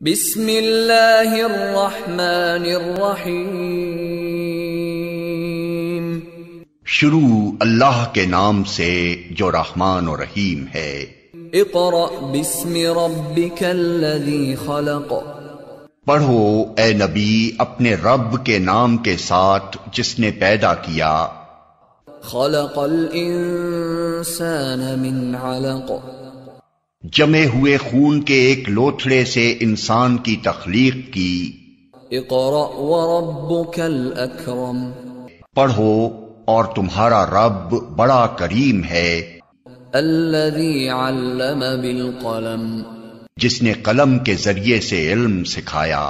बिस्मिल्लाहिर्रहमानिर्रहीम। शुरू अल्लाह के नाम से जो रहमान और रहीम है। इक़रा बिस्मि रब्बिकल्लज़ी खलक़। पढ़ो ए नबी अपने रब के नाम के साथ जिसने पैदा किया। खलक़ल इंसान मिन अलक़। जमे हुए खून के एक लोथड़े से इंसान की तख्लीक की। इक़रा व रब्बुकल अकरम। पढ़ो और तुम्हारा रब बड़ा करीम है। अल्लज़ी अल्लम बिल क़लम। जिसने कलम के जरिए से इल्म सिखाया।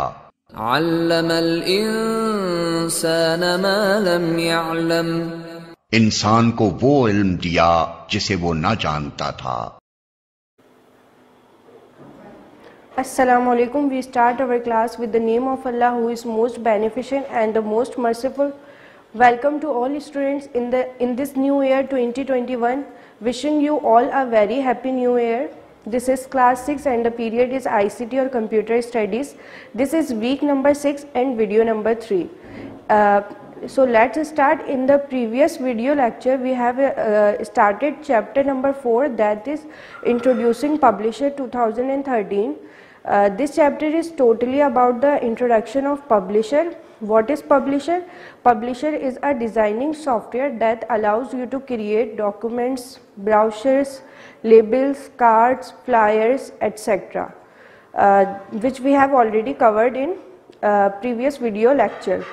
अल्लमल इंसान मा लम यअलम। इंसान को वो इल्म दिया जिसे वो न जानता था। Assalamu alaikum. We start our class with the name of Allah who is most beneficent and the most merciful. Welcome to all students in this new year 2021. Wishing you all a very happy new year. This is class 6 and the period is ICT or computer studies. This is week number 6 and video number 3. So let's start. In the previous video lecture we have started chapter number 4, that is introducing Publisher 2013. This chapter is totally about the introduction of Publisher. What is Publisher? Publisher is a designing software that allows you to create documents, brochures, labels, cards, flyers, etc. Which we have already covered in previous video lecture.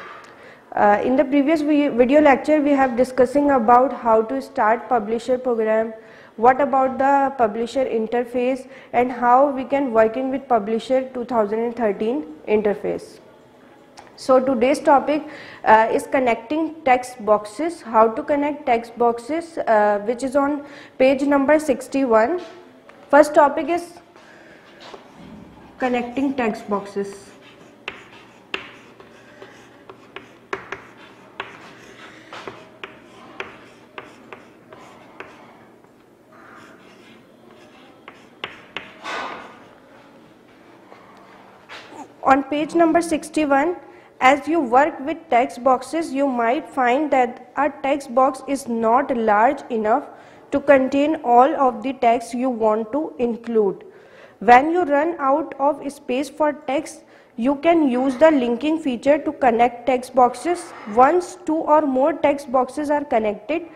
In the previous video lecture we have discussing about how to start Publisher program, what about the Publisher interface, and how we can working with Publisher 2013 interface. So today's topic is connecting text boxes, how to connect text boxes, which is on page number 61. First topic is connecting text boxes. On page number 61, as you work with text boxes, you might find that a text box is not large enough to contain all of the text you want to include. When you run out of space for text, you can use the linking feature to connect text boxes. Once two or more text boxes are connected,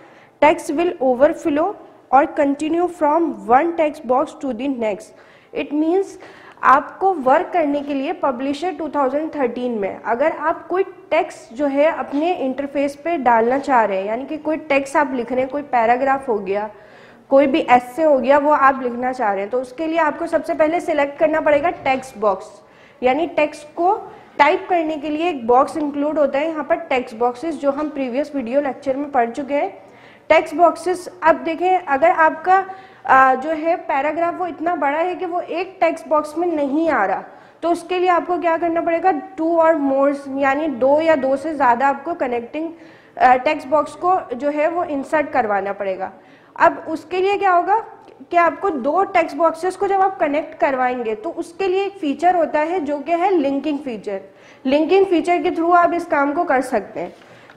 text will overflow or continue from one text box to the next. It means आपको work करने के लिए publisher 2013 में अगर आप कोई text जो है अपने इंटरफेस पे डालना चाह रहे हैं, यानी कि कोई टेक्स्ट आप लिख रहे हैं, कोई पैराग्राफ हो गया, कोई भी एस्से हो गया, वो आप लिखना चाह रहे हैं, तो उसके लिए आपको सबसे पहले सिलेक्ट करना पड़ेगा टेक्स्ट बॉक्स। यानी टेक्स्ट को टाइप करने के लिए एक बॉक्स इंक्लूड होता है यहाँ पर, टेक्स्ट बॉक्सेस, जो हम प्रीवियस वीडियो लेक्चर में पढ़ चुके हैं। टेक्स्ट बॉक्सेस, अब देखें अगर आपका जो है पैराग्राफ वो इतना बड़ा है कि वो एक टेक्स्ट बॉक्स में नहीं आ रहा, तो उसके लिए आपको क्या करना पड़ेगा, 2 और मोर, यानी 2 या 2 से ज़्यादा आपको कनेक्टिंग टेक्स्ट बॉक्स को जो है वो इंसर्ट करवाना पड़ेगा। अब उसके लिए क्या होगा कि आपको 2 टेक्स्ट बॉक्सेस को जब आप कनेक्ट करवाएंगे तो उसके लिए एक फीचर होता है जो कि है लिंकिंग फीचर। लिंकिंग फीचर के थ्रू आप इस काम को कर सकते हैं।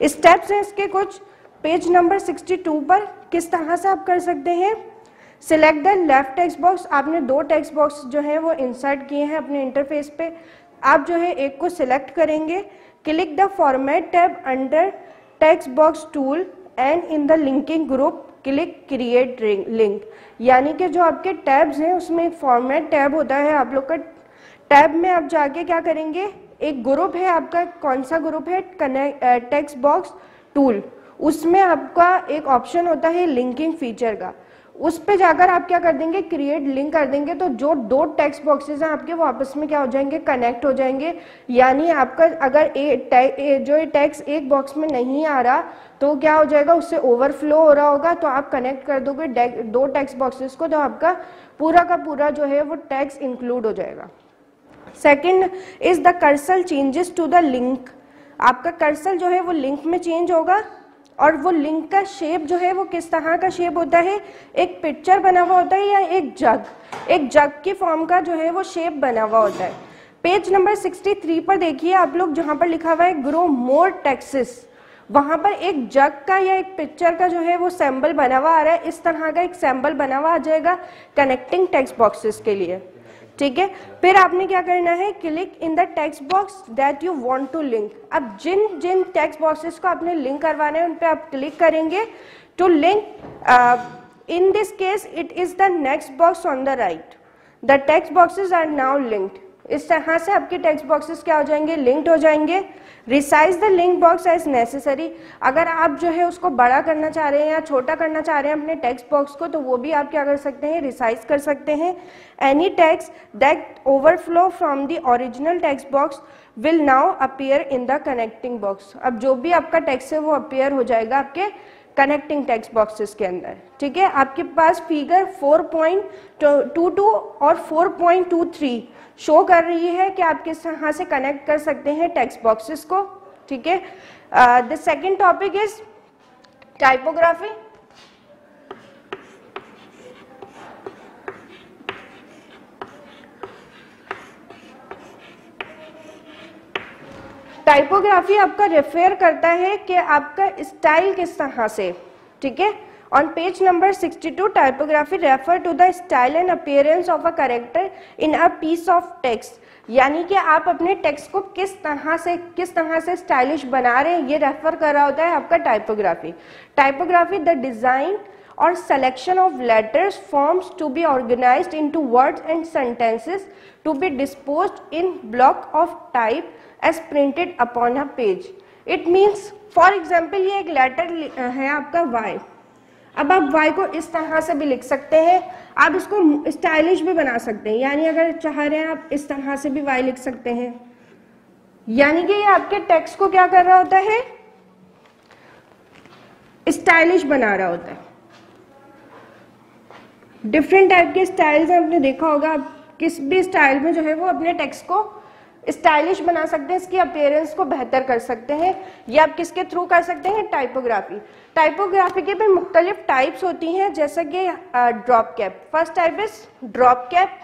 स्टेप्स हैं इसके कुछ, पेज नंबर 62 पर किस तरह से आप कर सकते हैं। Select the left text box, आपने 2 टेक्स्ट बॉक्स जो है वो इंसर्ट किए हैं अपने इंटरफेस पे, आप जो है एक को सिलेक्ट करेंगे। Click the format tab under text box tool and in the linking group click create link. यानी कि जो आपके टैब्स हैं उसमें एक फॉर्मेट टैब होता है, आप लोग का टैब में आप जाके क्या करेंगे, एक ग्रुप है आपका, कौन सा ग्रुप है, टेक्स्ट बॉक्स टूल, उसमें आपका एक ऑप्शन होता है लिंकिंग फीचर का, उस पे जाकर आप क्या कर देंगे, क्रिएट लिंक कर देंगे, तो जो 2 टेक्स्ट बॉक्सेस हैं आपके वो आपस में क्या हो जाएंगे, कनेक्ट हो जाएंगे। यानी आपका अगर जो टेक्स्ट एक बॉक्स में नहीं आ रहा तो क्या हो जाएगा, उससे ओवरफ्लो हो रहा होगा, तो आप कनेक्ट कर दोगे 2 टेक्स्ट बॉक्सेस को, तो आपका पूरा का पूरा जो है वो टेक्स्ट इंक्लूड हो जाएगा। Second is the cursor changes to the link. आपका कर्सर जो है वो लिंक में चेंज होगा और वो लिंक का शेप जो है वो किस तरह का शेप होता है, एक पिक्चर बना हुआ होता है या एक जग की फॉर्म का जो है वो शेप बना हुआ होता है। पेज नंबर 63 पर देखिए आप लोग, जहां पर लिखा हुआ है ग्रो मोर टेक्सेस, वहां पर एक जग का या एक पिक्चर का जो है वो सिंबल बना हुआ आ रहा है। इस तरह का एक सिंबल बना हुआ आ जाएगा कनेक्टिंग टेक्स्ट बॉक्सेस के लिए, ठीक है। फिर आपने क्या करना है, click in the text box that you want to link. अब जिन जिन टेक्स्ट बॉक्सेस को आपने लिंक करवाना है उन पे आप क्लिक करेंगे to link. In this case it is the next box on the right. The text boxes are now linked. इस तरह से आपके टेक्स्ट बॉक्सेस क्या हो जाएंगे, लिंक्ड हो जाएंगे। Resize the link box as necessary. अगर आप जो है उसको बड़ा करना चाह रहे हैं या छोटा करना चाह रहे हैं अपने टेक्स्ट बॉक्स को, तो वो भी आप क्या कर सकते हैं, रिसाइज कर सकते हैं। Any text that overflow from the original text box will now appear in the connecting box. अब जो भी आपका टेक्स्ट है वो अपीयर हो जाएगा आपके कनेक्टिंग टेक्स्ट बॉक्सेस के अंदर, ठीक है। आपके पास फिगर 4.22 और 4.23 शो कर रही है कि आप किस तरह से कनेक्ट कर सकते हैं टेक्स्ट बॉक्सेस को, ठीक है। The second topic is typography. Typography आपका रेफर करता है कि आपका स्टाइल किस तरह से, ठीक है। On page number 62, typography refer to the style and appearance of a character in a piece of text. यानी कि आप अपने टेक्स्ट को किस तरह से स्टाइलिश बना रहे हैं, ये रेफर कर रहा होता है आपका टाइपोग्राफी। टाइपोग्राफी द डिजाइन और selection of letters forms to be organized into words and sentences to be disposed in block of type as printed upon a page. It means, for example, ये एक letter है आपका Y। अब आप Y को इस तरह से भी लिख सकते हैं, आप इसको स्टाइलिश भी बना सकते हैं। यानी अगर चाह रहे हैं आप इस तरह से भी Y लिख सकते हैं। यानी कि ये आपके टेक्स्ट को क्या कर रहा होता है, स्टाइलिश बना रहा होता है। डिफरेंट टाइप के स्टाइल्स आपने देखा होगा, आप किस भी स्टाइल में जो है वो अपने टेक्स्ट को स्टाइलिश बना सकते हैं, इसकी अपीयरेंस को बेहतर कर सकते हैं। ये आप किसके थ्रू कर सकते हैं, टाइपोग्राफी। टाइपोग्राफी के भी मुख्तलिफ टाइप्स होती हैं, जैसे कि drop cap. First type is drop cap.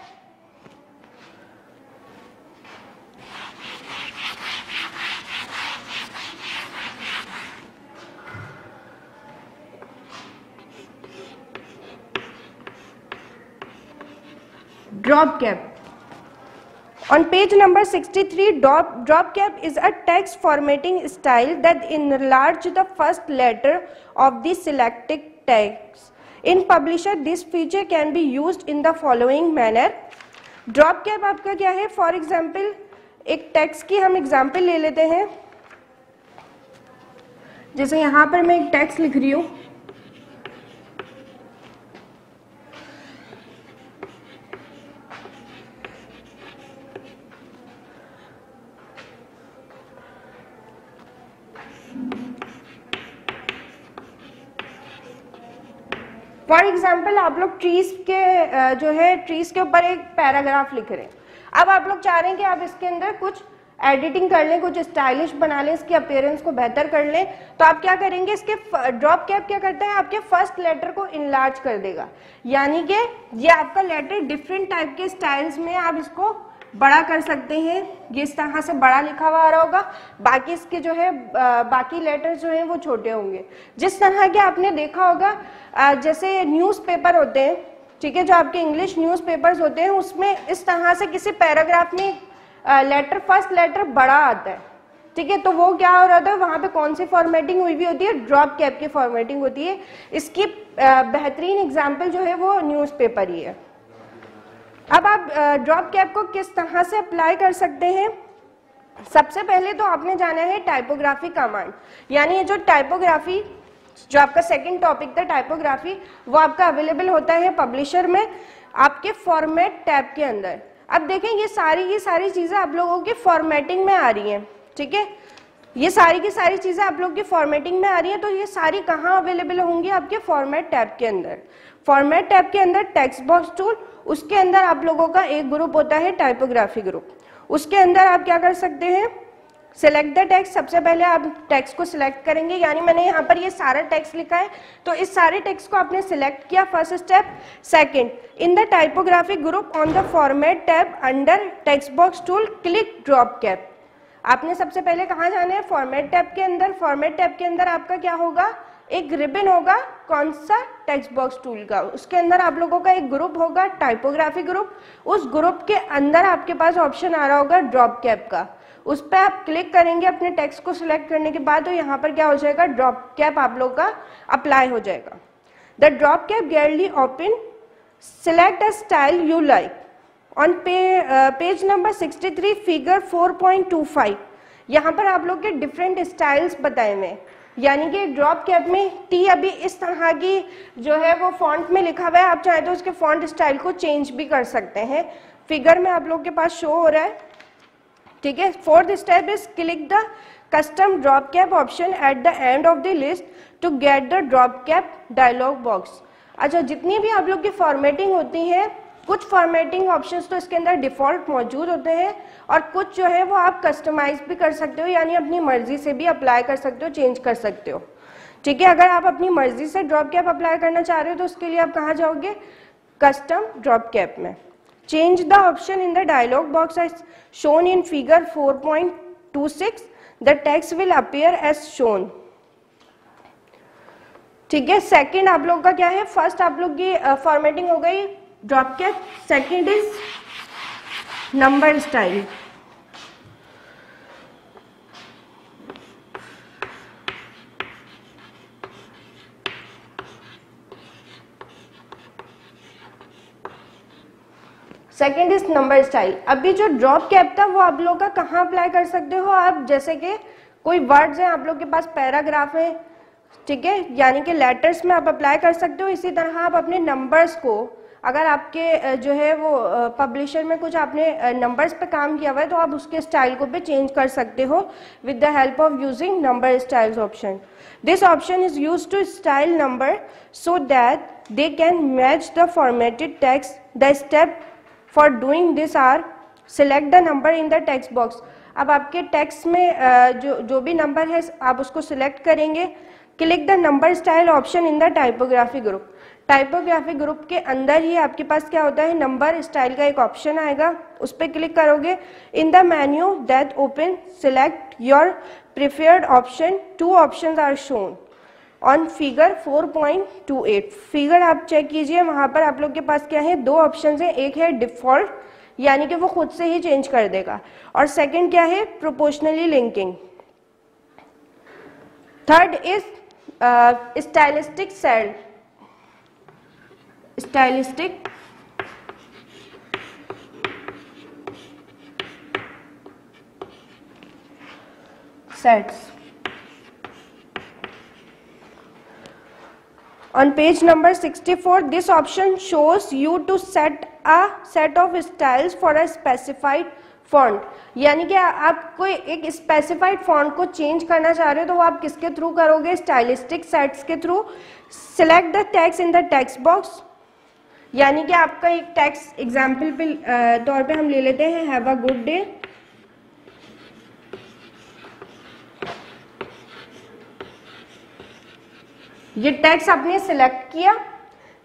Drop cap. On page number 63, drop cap is a text formatting style that enlarges the first letter of the selected text. In Publisher, this feature can be used in the following manner. Drop cap आपका क्या है, for example, एक text की हम example ले लेते हैं। जैसे यहाँ पर मैं एक text लिख रही हूँ, फॉर एग्जाम्पल आप लोग ट्रीज के जो है ट्रीज के ऊपर एक पैराग्राफ लिख रहे हैं। अब आप लोग चाह रहे हैं कि आप इसके अंदर कुछ एडिटिंग कर लें, कुछ स्टाइलिश बना लें, इसकी अपीयरेंस को बेहतर कर लें, तो आप क्या करेंगे, इसके ड्रॉप कैप क्या करता है, आपके फर्स्ट लेटर को इनलार्ज कर देगा। यानी कि ये आपका लेटर डिफरेंट टाइप के स्टाइल्स में आप इसको बड़ा कर सकते हैं। ये इस तरह से बड़ा लिखा हुआ आ रहा होगा, बाकी इसके जो है बाकी लेटर्स जो हैं वो छोटे होंगे। जिस तरह के आपने देखा होगा जैसे न्यूज़पेपर होते हैं, ठीक है, जो आपके इंग्लिश न्यूज़पेपर्स होते हैं, उसमें इस तरह से किसी पैराग्राफ में लेटर फर्स्ट लेटर बड़ा आता है, ठीक है, तो वो क्या हो रहा था, वहां पे कौन सी फॉर्मेटिंग हुई भी होती है, ड्रॉप कैप की फॉर्मेटिंग होती है। इसकी बेहतरीन एग्जाम्पल जो है वो न्यूज़पेपर ही है। अब आप ड्रॉप कैप को किस तरह से अप्लाई कर सकते हैं, सबसे पहले तो आपने जाना है टाइपोग्राफी कमांड। यानी ये जो टाइपोग्राफी, जो आपका सेकंड टॉपिक था टाइपोग्राफी, वो आपका अवेलेबल होता है पब्लिशर में आपके फॉर्मेट टैब के अंदर। अब देखें ये सारी चीजें आप लोगों की फॉर्मेटिंग में आ रही हैं, ठीक है, ये सारी की सारी चीजें आप लोगों की फॉर्मेटिंग में आ रही हैं, तो ये सारी कहाँ अवेलेबल होंगी, आपके फॉर्मेट टैब के अंदर। फॉर्मेट टैब के अंदर टेक्स्ट बॉक्स टूल, उसके अंदर आप लोगों का एक ग्रुप होता है टाइपोग्राफी ग्रुप। उसके अंदर आप क्या कर सकते हैं, सिलेक्ट द टेक्स्ट, सबसे पहले आप टेक्स्ट को सिलेक्ट करेंगे, यानी मैंने यहाँ पर ये सारा टेक्स्ट लिखा है तो इस सारे टेक्स्ट को आपने सिलेक्ट किया, first step. Second, in the typographic group on the format tab under text box tool click drop cap. आपने सबसे पहले कहाँ जाना है, फॉर्मेट टैब के अंदर। फॉर्मेट टैब के अंदर आपका क्या होगा, एक रिबन होगा, कौन सा, टेक्स्ट बॉक्स टूल का। उसके अंदर आप लोगों का एक ग्रुप होगा, टाइपोग्राफी ग्रुप। उस ग्रुप के अंदर आपके पास ऑप्शन आ रहा होगा ड्रॉप कैप का, उस पर आप क्लिक करेंगे अपने टेक्स्ट को सिलेक्ट करने के बाद, तो यहाँ पर क्या हो जाएगा, ड्रॉप कैप आप लोग का अप्लाई हो जाएगा। The drop cap gallery open, select a style you like on page number 63 figure 4.25। यहाँ पर आप लोग के डिफरेंट स्टाइल्स बताए हुए हैं, यानी कि ड्रॉप कैप में टी अभी इस तरह की जो है वो फॉन्ट में लिखा हुआ है, आप चाहे तो उसके फॉन्ट स्टाइल को चेंज भी कर सकते हैं। फिगर में आप लोग के पास शो हो रहा है, ठीक है। Fourth step is click the custom drop cap option at the end of the list to get the drop cap dialog box. अच्छा, जितनी भी आप लोग की फॉर्मेटिंग होती है, कुछ फॉर्मेटिंग ऑप्शंस तो इसके अंदर डिफॉल्ट मौजूद होते हैं और कुछ जो है वो आप कस्टमाइज भी कर सकते हो, यानी अपनी मर्जी से भी अप्लाई कर सकते हो, चेंज कर सकते हो, ठीक है। अगर आप अपनी मर्जी से ड्रॉप कैप अप्लाई करना चाह रहे हो तो उसके लिए आप कहाँ जाओगे, कस्टम ड्रॉप कैप में। Change the option in the dialog box as shown in figure 4.26, the text will appear as shown, ठीक है। सेकंड आप लोग का क्या है, फर्स्ट आप लोग की फॉर्मेटिंग हो गई drop cap, second is number style. Second is number style. अभी जो ड्रॉप कैप था वो आप लोग का कहाँ अप्लाई कर सकते हो आप, जैसे कि कोई वर्ड्स हैं आप लोग के पास, पैराग्राफ है, ठीक है, यानी कि लेटर्स में आप अप्लाई कर सकते हो। इसी तरह आप अपने नंबर्स को, अगर आपके जो है वो पब्लिशर में कुछ आपने नंबर्स पे काम किया हुआ है तो आप उसके स्टाइल को भी चेंज कर सकते हो with the help of using number styles option. This option is used to style number so that they can match the formatted text. The step for doing this are select the number in the text box. अब आपके text में जो भी number है आप उसको select करेंगे। Click the number style option in the typography group. Typography group के अंदर ही आपके पास क्या होता है, नंबर स्टाइल का एक ऑप्शन आएगा, उस पर क्लिक करोगे। In the menu that open select your preferred option, 2 options are shown on figure 4.28। Figure आप चेक कीजिए, वहां पर आप लोग के पास क्या है, 2 ऑप्शन है, एक है डिफॉल्ट यानी कि वो खुद से ही चेंज कर देगा, और सेकंड क्या है, proportionally linking. Third is stylistic set. Stylistic sets. On page number 64, this option shows you to set a set of styles for a specified font। यानी कि आप कोई एक स्पेसिफाइड फॉन्ट को चेंज करना चाह रहे हो तो वो आप किसके थ्रू करोगे, स्टाइलिस्टिक सेट्स के through. Select the text in the text box, यानी कि आपका एक टेक्स्ट एग्जाम्पल पे तौर पे हम ले लेते हैं, हैव अ गुड डे। ये टेक्स्ट आपने सिलेक्ट किया।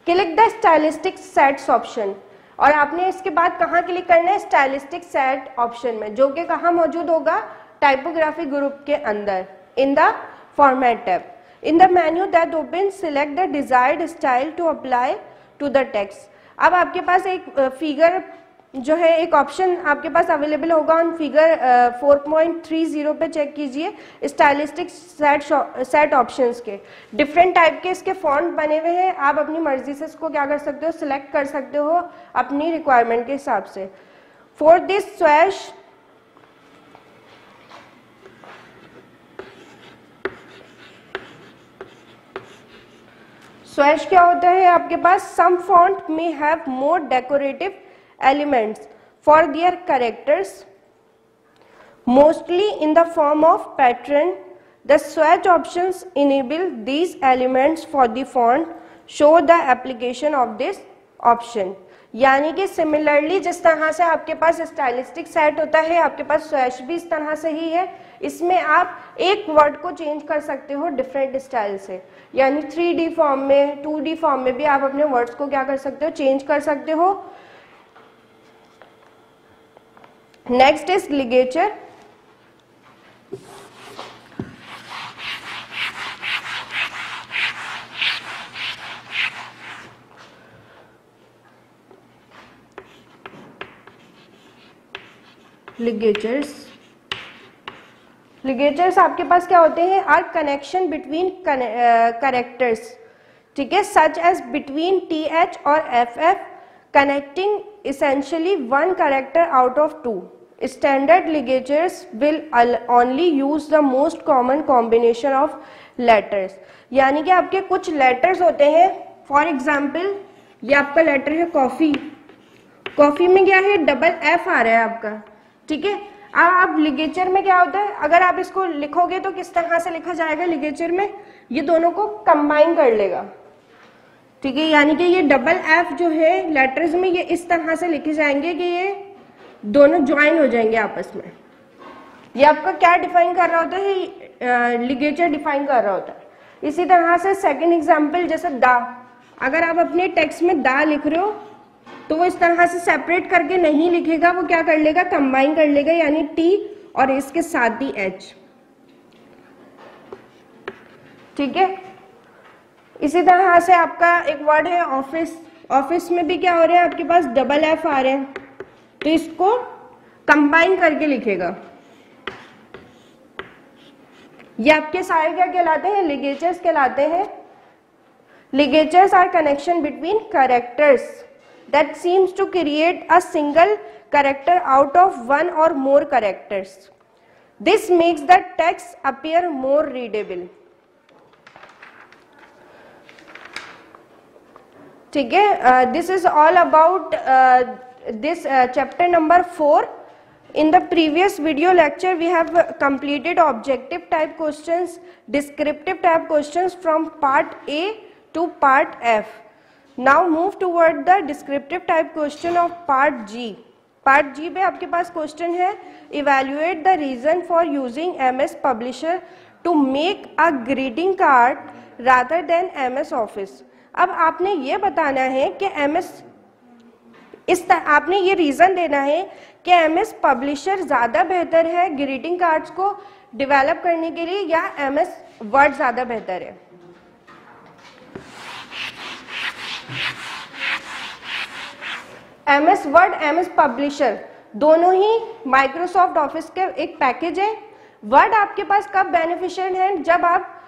Click the stylistic sets option, और आपने इसके बाद कहाँ क्लिक करना है, स्टाइलिस्टिक सेट ऑप्शन में, जो कि कहाँ मौजूद होगा, टाइपोग्राफी ग्रुप के अंदर in the format tab. In the menu that open select the desired style to apply to the text. अब आपके पास एक फिगर जो है, एक ऑप्शन आपके पास अवेलेबल होगा ऑन फिगर 4.30 पे चेक कीजिए, स्टाइलिस्टिक सेट ऑप्शंस के डिफरेंट टाइप के इसके फॉन्ट बने हुए हैं। आप अपनी मर्जी से इसको क्या कर सकते हो, सिलेक्ट कर सकते हो अपनी रिक्वायरमेंट के हिसाब से। फॉर दिस स्वैश स्वैश क्या होता है आपके पास, some font may have more decorative elements for their characters, mostly in the form of pattern. The swatch options enable these elements for the font. Show the application of this option। यानी कि similarly जिस तरह से आपके पास stylistic set होता है, आपके पास swash भी इस तरह से ही है। इसमें आप एक वर्ड को चेंज कर सकते हो डिफरेंट स्टाइल से, यानी 3D फॉर्म में, 2D फॉर्म में भी आप अपने वर्ड्स को क्या कर सकते हो, चेंज कर सकते हो। Next is ligature. लिगेचर्स आपके पास क्या होते हैं, आर कनेक्शन बिटवीन कैरेक्टर्स, ठीक है, सच एज बिटवीन TH और FF, connecting essentially one character out of two. Standard ligatures will only use the most common combination of letters. यानी कि आपके कुछ लेटर्स होते हैं, फॉर एग्जाम्पल ये आपका लेटर है कॉफी, कॉफी में क्या है, डबल F आ रहा है आपका, ठीक है। अब लिगेचर में क्या होता है, अगर आप इसको लिखोगे तो किस तरह से लिखा जाएगा लिगेचर में, ये दोनों को कंबाइन कर लेगा, ठीक है, यानी कि ये डबल F जो है लेटर्स में ये इस तरह से लिखे जाएंगे कि ये दोनों ज्वाइन हो जाएंगे आपस में। ये आपका क्या डिफाइन कर रहा होता है, लिगेचर डिफाइन कर रहा होता है। इसी तरह से सेकंड एग्जांपल जैसे दा, अगर आप अपने टेक्स्ट में दा लिख रहे हो तो वो इस तरह से सेपरेट करके नहीं लिखेगा, वो क्या कर लेगा, कंबाइन कर लेगा, यानी T और इसके साथ ही H, ठीक है। इसी तरह से आपका एक वर्ड है ऑफिस, ऑफिस में भी क्या हो रहा है, आपके पास डबल F आ रहे हैं, तो इसको कंबाइन करके लिखेगा। ये आपके सारे क्या कहलाते हैं, लिगेचर्स कहलाते हैं। Ligatures are connection between characters that seems to create a single character out of one और more characters. This makes the text appear more readable, ठीक है। This is all about this chapter number 4. In the previous video lecture we have completed objective type questions, descriptive type questions from part A to part F. Now move toward the descriptive type question of part G. Part G में आपके पास question है, evaluate the reason for using MS Publisher to make a greeting card rather than MS Office. अब आपने ये बताना है कि आपने ये रीजन देना है कि MS पब्लिशर ज्यादा बेहतर है ग्रीटिंग कार्ड्स को डेवलप करने के लिए या MS वर्ड ज्यादा बेहतर है। MS वर्ड, MS पब्लिशर दोनों ही माइक्रोसॉफ्ट ऑफिस के एक पैकेज है। वर्ड आपके पास कब बेनिफिशियल है, जब आप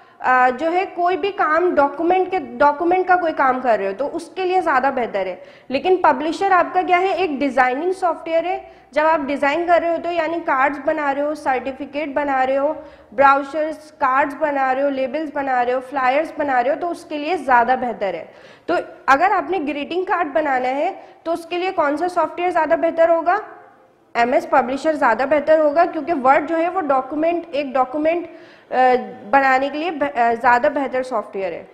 जो है कोई भी काम डॉक्यूमेंट का कोई काम कर रहे हो तो उसके लिए ज्यादा बेहतर है। लेकिन पब्लिशर आपका क्या है, एक डिजाइनिंग सॉफ्टवेयर है। जब आप डिजाइन कर रहे हो तो यानी कार्ड्स बना रहे हो, सर्टिफिकेट बना रहे हो, ब्राउचर्स, कार्ड्स बना रहे हो, लेबल्स बना रहे हो, फ्लायर्स बना रहे हो, तो उसके लिए ज्यादा बेहतर है। तो अगर आपने ग्रीटिंग कार्ड बनाना है तो उसके लिए कौन सा सॉफ्टवेयर ज्यादा बेहतर होगा, MS पब्लिशर ज्यादा बेहतर होगा, क्योंकि वर्ड जो है वो एक डॉक्यूमेंट बनाने के लिए ज्यादा बेहतर सॉफ्टवेयर है।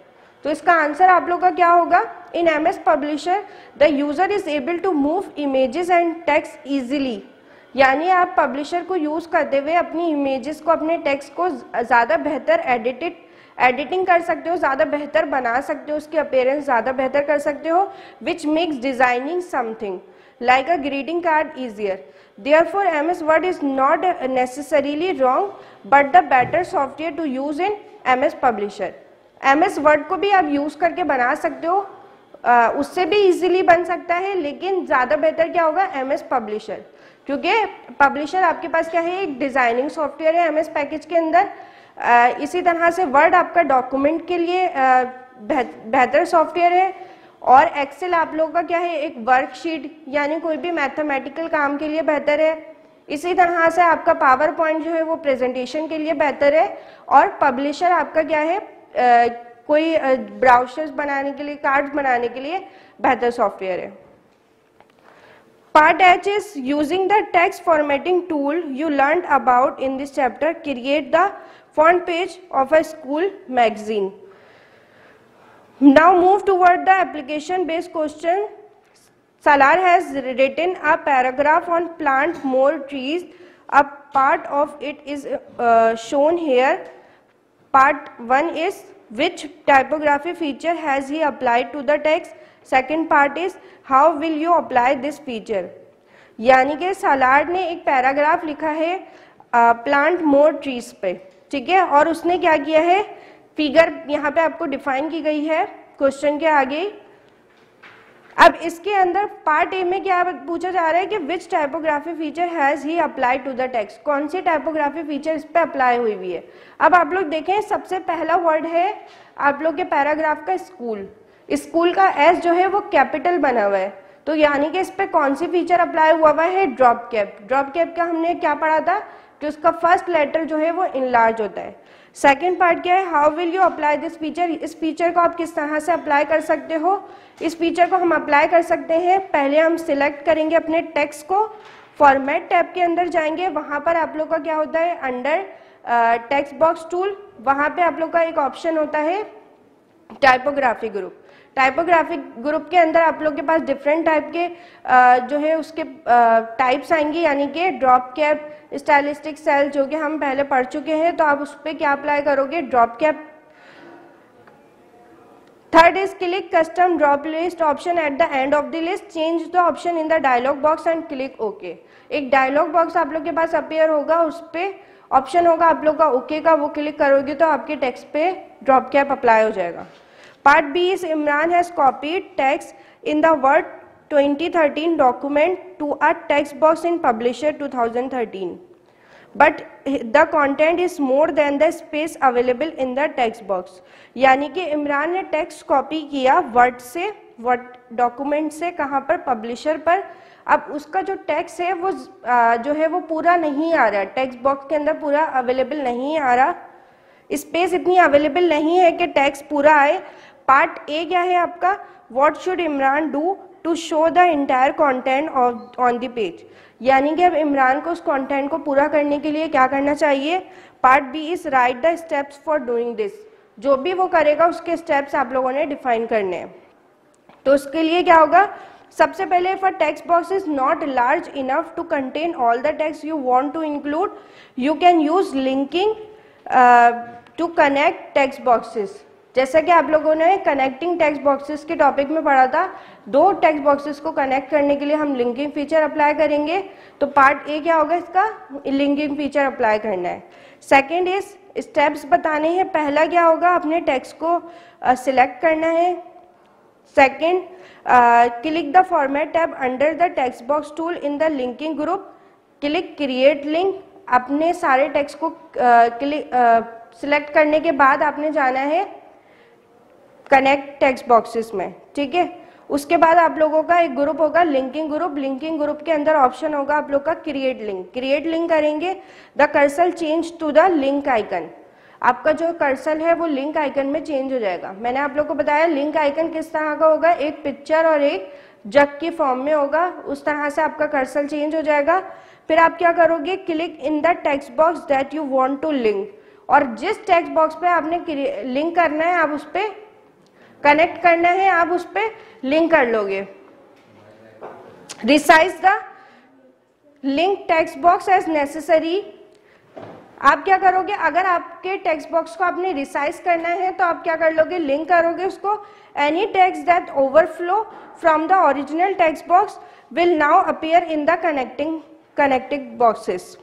तो इसका आंसर आप लोग का क्या होगा, in MS Publisher the user is able to move images and text easily, यानी आप पब्लिशर को यूज करते हुए अपनी इमेजेस को, अपने टेक्स्ट को ज्यादा बेहतर एडिटिंग कर सकते हो, ज्यादा बेहतर बना सकते हो, उसकी अपीयरेंस ज्यादा बेहतर कर सकते हो, which makes designing something like a greeting card easier. Therefore, MS Word is not necessarily wrong, but the better software to use in MS Publisher. MS Word को भी आप यूज करके बना सकते हो, उससे भी इजीली बन सकता है, लेकिन ज़्यादा बेहतर क्या होगा, MS Publisher, क्योंकि पब्लिशर आपके पास क्या है, एक डिज़ाइनिंग सॉफ्टवेयर है MS पैकेज के अंदर। इसी तरह से वर्ड आपका डॉक्यूमेंट के लिए बेहतर सॉफ्टवेयर है, और एक्सेल आप लोगों का क्या है, एक वर्कशीट यानी कोई भी मैथमेटिकल काम के लिए बेहतर है। इसी तरह से आपका पावर पॉइंट जो है वो प्रेजेंटेशन के लिए बेहतर है, और पब्लिशर आपका क्या है, कोई ब्राउचर्स बनाने के लिए, कार्ड्स बनाने के लिए बेहतर सॉफ्टवेयर है। Part H is using the text formatting tool you learned about in this chapter create the front page of a school magazine. Now move toward the application based question. Salar has written a paragraph on plant more trees. A part of it is shown here. Part 1 is which typography feature has he applied to the text. Second part is how will you apply this feature. यानी कि सालार ने एक paragraph लिखा है plant more trees पे, ठीक है, और उसने क्या किया है, फिगर यहाँ पे आपको डिफाइन की गई है क्वेश्चन के आगे। अब इसके अंदर पार्ट ए में क्या पूछा जा रहा है कि which typography feature has he applied to the text, कौन सी टाइपोग्राफी फीचर इस पे अप्लाई हुई हुई है। अब आप लोग देखें, सबसे पहला वर्ड है आप लोग के पैराग्राफ का स्कूल। स्कूल का एस जो है वो कैपिटल बना हुआ है, तो यानी कि इस पे कौन सी फीचर अप्लाई हुआ है, ड्रॉप कैप। ड्रॉप कैप का हमने क्या पढ़ा था कि उसका फर्स्ट लेटर जो है वो इनलार्ज होता है। सेकेंड पार्ट क्या है, how will you apply this feature. इस फीचर को आप किस तरह से अप्लाई कर सकते हो। इस फीचर को हम अप्लाई कर सकते हैं, पहले हम सिलेक्ट करेंगे अपने टेक्स्ट को, फॉर्मेट टैब के अंदर जाएंगे, वहां पर आप लोग का क्या होता है, अंडर टेक्स्ट बॉक्स टूल, वहां पे आप लोग का एक ऑप्शन होता है टाइपोग्राफी ग्रुप। टाइपोग्राफिक ग्रुप के अंदर आप लोग के पास डिफरेंट टाइप के जो है उसके टाइप्स आएंगे, यानी कि ड्रॉप कैप, स्टाइलिस्टिक सेल, जो कि हम पहले पढ़ चुके हैं, तो आप उस पर क्या अप्लाई करोगे, drop cap. Third is click custom drop list option at the end of the list, change the option in the dialog box and click okay. एक डायलॉग बॉक्स आप लोग के पास अपीयर होगा, उस पर ऑप्शन होगा आप लोग का ओके का, वो क्लिक करोगे तो आपके टेक्स्ट पे ड्रॉप कैप अप्लाई हो जाएगा। Part B is Imran has copied text in the Word 2013 document to a text box in Publisher 2013, but the content is more than the space available in the text box। यानी कि इमरान ने text copy किया word से, word document से, कहाँ पर, publisher पर। अब उसका जो टेक्स्ट है वो जो है वो पूरा नहीं आ रहा, टेक्स्ट बॉक्स के अंदर पूरा अवेलेबल नहीं आ रहा, स्पेस इतनी अवेलेबल नहीं है कि टेक्स्ट पूरा आए। पार्ट ए क्या है आपका, what should Imran do to show the entire content on the page. यानी कि अब इमरान को उस कंटेंट को पूरा करने के लिए क्या करना चाहिए। Part B is write the steps for doing this, जो भी वो करेगा उसके स्टेप्स आप लोगों ने डिफाइन करने हैं। तो उसके लिए क्या होगा, सबसे पहले if a text box is not large enough to contain all the text you want to include, you can use linking to connect text boxes. जैसा कि आप लोगों ने कनेक्टिंग टेक्स्ट बॉक्सेस के टॉपिक में पढ़ा था, दो टेक्स्ट बॉक्सेस को कनेक्ट करने के लिए हम लिंकिंग फीचर अप्लाई करेंगे। तो पार्ट ए क्या होगा, इसका लिंकिंग फीचर अप्लाई करना है। सेकंड इज स्टेप्स बताने हैं, पहला क्या होगा, अपने टेक्स्ट को सिलेक्ट करना है। Second, click the format tab under the text box tool in the linking group, click create link. अपने सारे टेक्स्ट को सिलेक्ट करने के बाद आपने जाना है कनेक्ट टेक्स्ट बॉक्सेस में, ठीक है। उसके बाद आप लोगों का एक ग्रुप होगा लिंकिंग ग्रुप, लिंकिंग ग्रुप के अंदर ऑप्शन होगा आप लोग का क्रिएट लिंक। क्रिएट लिंक करेंगे, the cursor change to the link icon, आपका जो कर्सर है वो लिंक आइकन में चेंज हो जाएगा। मैंने आप लोग को बताया लिंक आइकन किस तरह का होगा, एक पिक्चर और एक जग की फॉर्म में होगा, उस तरह से आपका कर्सर चेंज हो जाएगा। फिर आप क्या करोगे, click in the text box that you want to link, और जिस टेक्स्ट बॉक्स पे आपने लिंक करना है, आप उस पर कनेक्ट करना है, आप उस पर लिंक कर लोगे। Resize the link text box as necessary, आप क्या करोगे, अगर आपके टेक्स्ट बॉक्स को आपने रिसाइज करना है तो आप क्या कर लोगे, लिंक करोगे उसको। Any text that overflow from the original text box will now appear in the connecting boxes.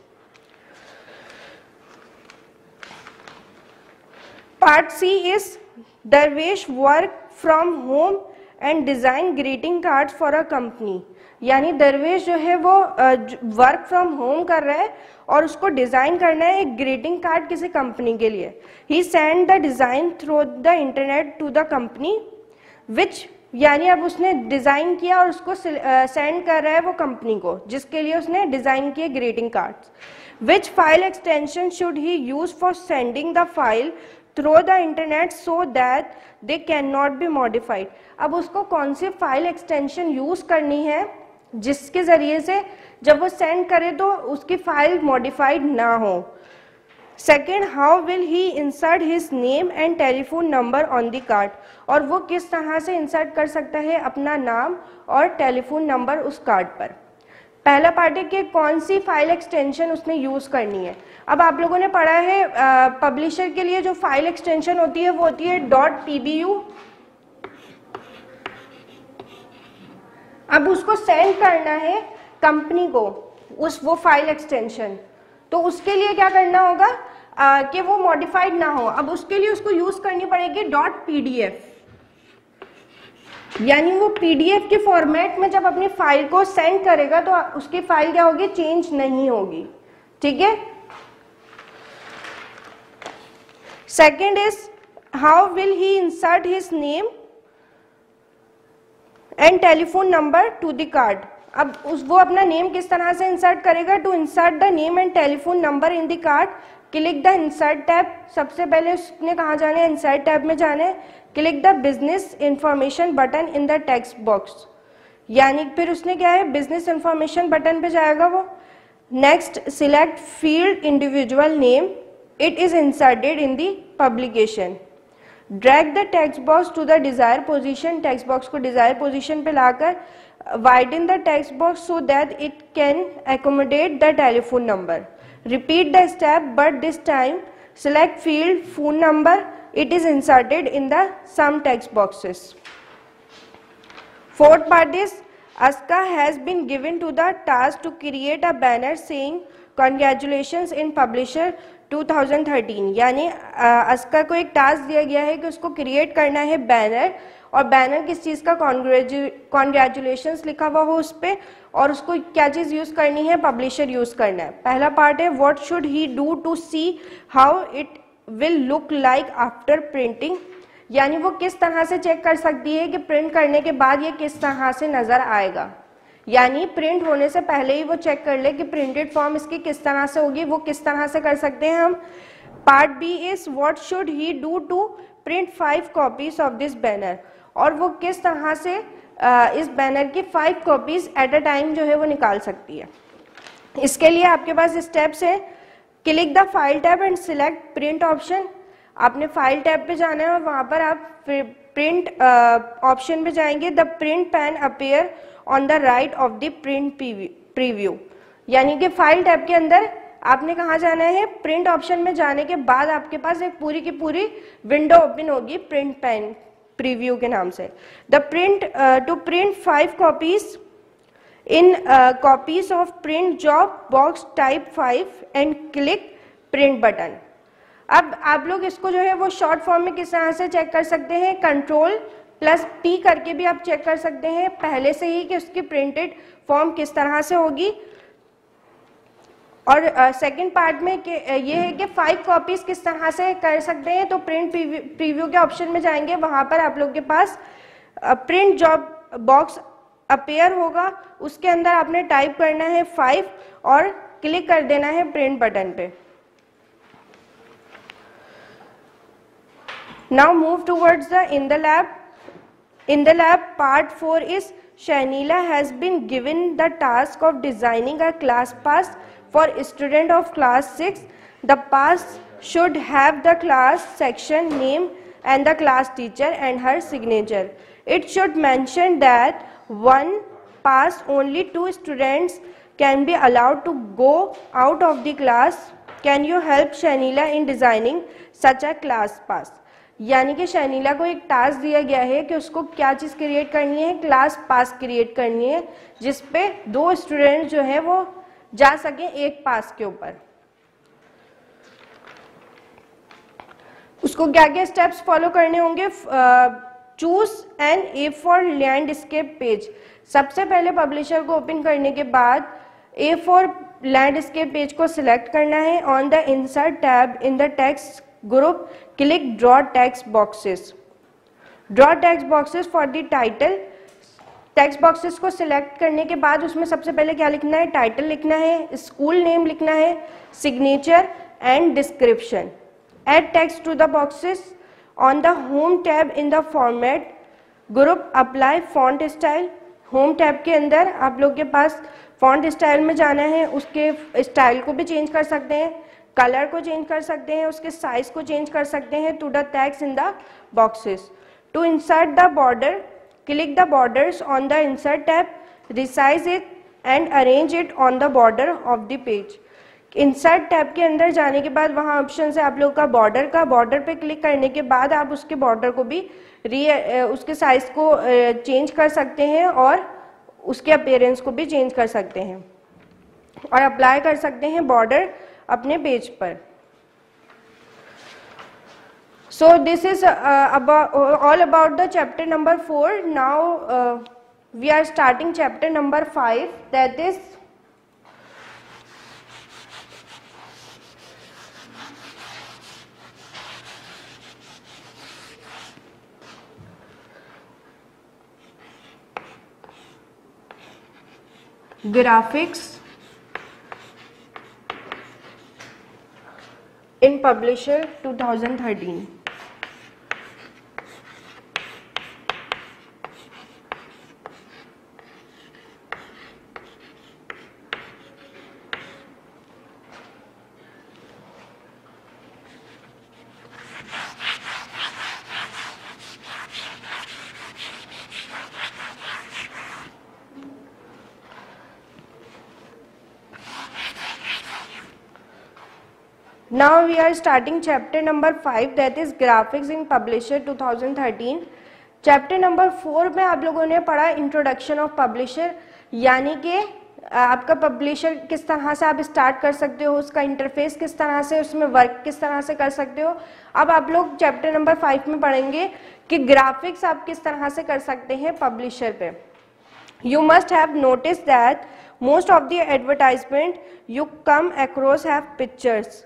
Part C is Darvesh work from home and design greeting cards for a company. यानी दरवेश जो है वो वर्क फ्रॉम होम कर रहा है और उसको design करना है एक ग्रीटिंग कार्ड किसी कंपनी के लिए। He send the design through the internet to the company which, यानी अब उसने डिजाइन किया और उसको सेंड कर रहा है वो कंपनी को जिसके लिए उसने डिजाइन किए greeting cards. Which file extension should he use for sending the file through the internet so that they can not be modified. अब उसको कौन सी फाइल एक्सटेंशन यूज करनी है जिसके जरिए से जब वो सेंड करे तो उसकी फाइल मॉडिफाइड ना हो। Second, how will he insert his name and telephone number on the card, और वो किस तरह से इंसर्ट कर सकता है अपना नाम और टेलीफोन नंबर उस कार्ड पर। पहला पार्ट है कि कौन सी फाइल एक्सटेंशन उसने यूज करनी है। अब आप लोगों ने पढ़ा है पब्लिशर के लिए जो फाइल एक्सटेंशन होती है वो होती है .pbu। अब उसको सेंड करना है कंपनी को वो फाइल एक्सटेंशन, तो उसके लिए क्या करना होगा कि वो मॉडिफाइड ना हो। अब उसके लिए उसको यूज करनी पड़ेगी .pdf, यानी वो पीडीएफ के फॉर्मेट में जब अपनी फाइल को सेंड करेगा तो उसकी फाइल क्या होगी, चेंज नहीं होगी। ठीक है। Second is how will he insert his name and telephone number to the card. अब वो अपना नेम किस तरह से इंसर्ट करेगा। To insert the name and telephone number in the card, click the insert tab. सबसे पहले उसने कहाँ जाना है, इंसर्ट टैब में जाना है। Click the business information button in the text box, यानी फिर उसने क्या है, बिजनेस इंफॉर्मेशन बटन पे जाएगा वो। Next, select field individual name, it is inserted in the publication. Drag the text box to the desire position, text box को desire position पे लाकर widen the text box so that it can accommodate the telephone number. Repeat the step, but this time select field phone number, it is inserted in the some text boxes. Fourth part is Aska has been given to the task to create a banner saying congratulations in publisher 2013, यानी अस्का को एक task दिया गया है कि उसको create करना है बैनर, और बैनर किस चीज़ का, कॉन्ग्रेचुलेशंस लिखा हुआ हो उस पर, और उसको क्या चीज़ यूज़ करनी है, पब्लिशर यूज़ करना है। पहला पार्ट है what should he do to see how it will look like after printing, यानी वो किस तरह से चेक कर सकती है कि प्रिंट करने के बाद ये किस तरह से नज़र आएगा, यानी प्रिंट होने से पहले ही वो चेक कर ले कि प्रिंटेड फॉर्म इसकी किस तरह से होगी, वो किस तरह से कर सकते हैं हम। Part B is what should he do to print 5 copies of this banner, और वो किस तरह से इस बैनर की 5 कॉपीज एट अ टाइम जो है वो निकाल सकती है। इसके लिए आपके पास स्टेप्स है। Click the file tab and select print option, आपने फाइल टैब पे जाना है और वहाँ पर आप प्रिंट ऑप्शन पे जाएंगे। The print pan appear on the right of the print preview, यानी कि फाइल टैब के अंदर आपने कहाँ जाना है, प्रिंट ऑप्शन में जाने के बाद आपके पास एक पूरी की पूरी विंडो ओपन होगी प्रिंट पैन प्रीव्यू के नाम से। The print to print 5 copies in copies of print job box type 5 and click print button. अब आप लोग इसको जो है वो शॉर्ट फॉर्म में किस तरह से चेक कर सकते हैं, Ctrl+P करके भी आप चेक कर सकते हैं पहले से ही कि उसकी प्रिंटेड फॉर्म किस तरह से होगी। और सेकंड पार्ट में ये है कि 5 कॉपीज किस तरह से कर सकते हैं, तो प्रिंट प्रीव्यू के ऑप्शन में जाएंगे, वहां पर आप लोग के पास प्रिंट जॉब बॉक्स अपीयर होगा, उसके अंदर आपने टाइप करना है 5 और क्लिक कर देना है प्रिंट बटन पे। Now move towards the in the lab. In the lab, part 4 is Shanila has been given the task of designing a class pass for student of class 6. The pass should have the class section name and the class teacher and her signature. It should mention that one pass only 2 students can be allowed to go out of the class. Can you help Shanila in designing such a class pass? यानी कि शैनीला को एक task दिया गया है कि उसको क्या चीज़ क्रिएट करनी है, क्लास पास क्रिएट करनी है, जिसपे 2 स्टूडेंट जो है वो जा सके एक पास के ऊपर। उसको क्या क्या स्टेप्स फॉलो करने होंगे। Choose an A4 landscape page, सबसे पहले पब्लिशर को ओपन करने के बाद A4 लैंडस्केप पेज को सिलेक्ट करना है। On the insert tab in the text group click draw text boxes. Draw text boxes for the title. Text boxes को सिलेक्ट करने के बाद उसमें सबसे पहले क्या लिखना है, टाइटल लिखना है, स्कूल नेम लिखना है, signature and description. Add text to the boxes on the home tab in the format group apply font style. Home tab के अंदर आप लोग के पास फॉन्ट स्टाइल में जाना है, उसके स्टाइल को भी चेंज कर सकते हैं। कलर को चेंज कर सकते हैं, उसके साइज को चेंज कर सकते हैं to the text in the boxes. To insert the border, click the borders on the insert tab, resize it and arrange it on the border of the page. Insert tab के अंदर जाने के बाद वहाँ option है आप लोग का बॉर्डर का, बॉर्डर पे क्लिक करने के बाद आप उसके बॉर्डर को भी उसके साइज को चेंज कर सकते हैं और उसके अपीयरेंस को भी चेंज कर सकते हैं और अप्लाई कर सकते हैं बॉर्डर अपने पेज पर। So this is all about the chapter number 4. Now we are starting chapter number 5, that is graphics in Publisher 2013. Now we are starting chapter number 5, that is graphics in Publisher 2013. Chapter number 4 में आप लोगों ने पढ़ा introduction of publisher, यानी कि आपका publisher किस तरह से आप स्टार्ट कर सकते हो, उसका इंटरफेस किस तरह से, उसमें वर्क किस तरह से कर सकते हो। अब आप लोग चैप्टर नंबर 5 में पढ़ेंगे कि ग्राफिक्स आप किस तरह से कर सकते हैं पब्लिशर पे। You must have notice that most of the advertisement you come across have pictures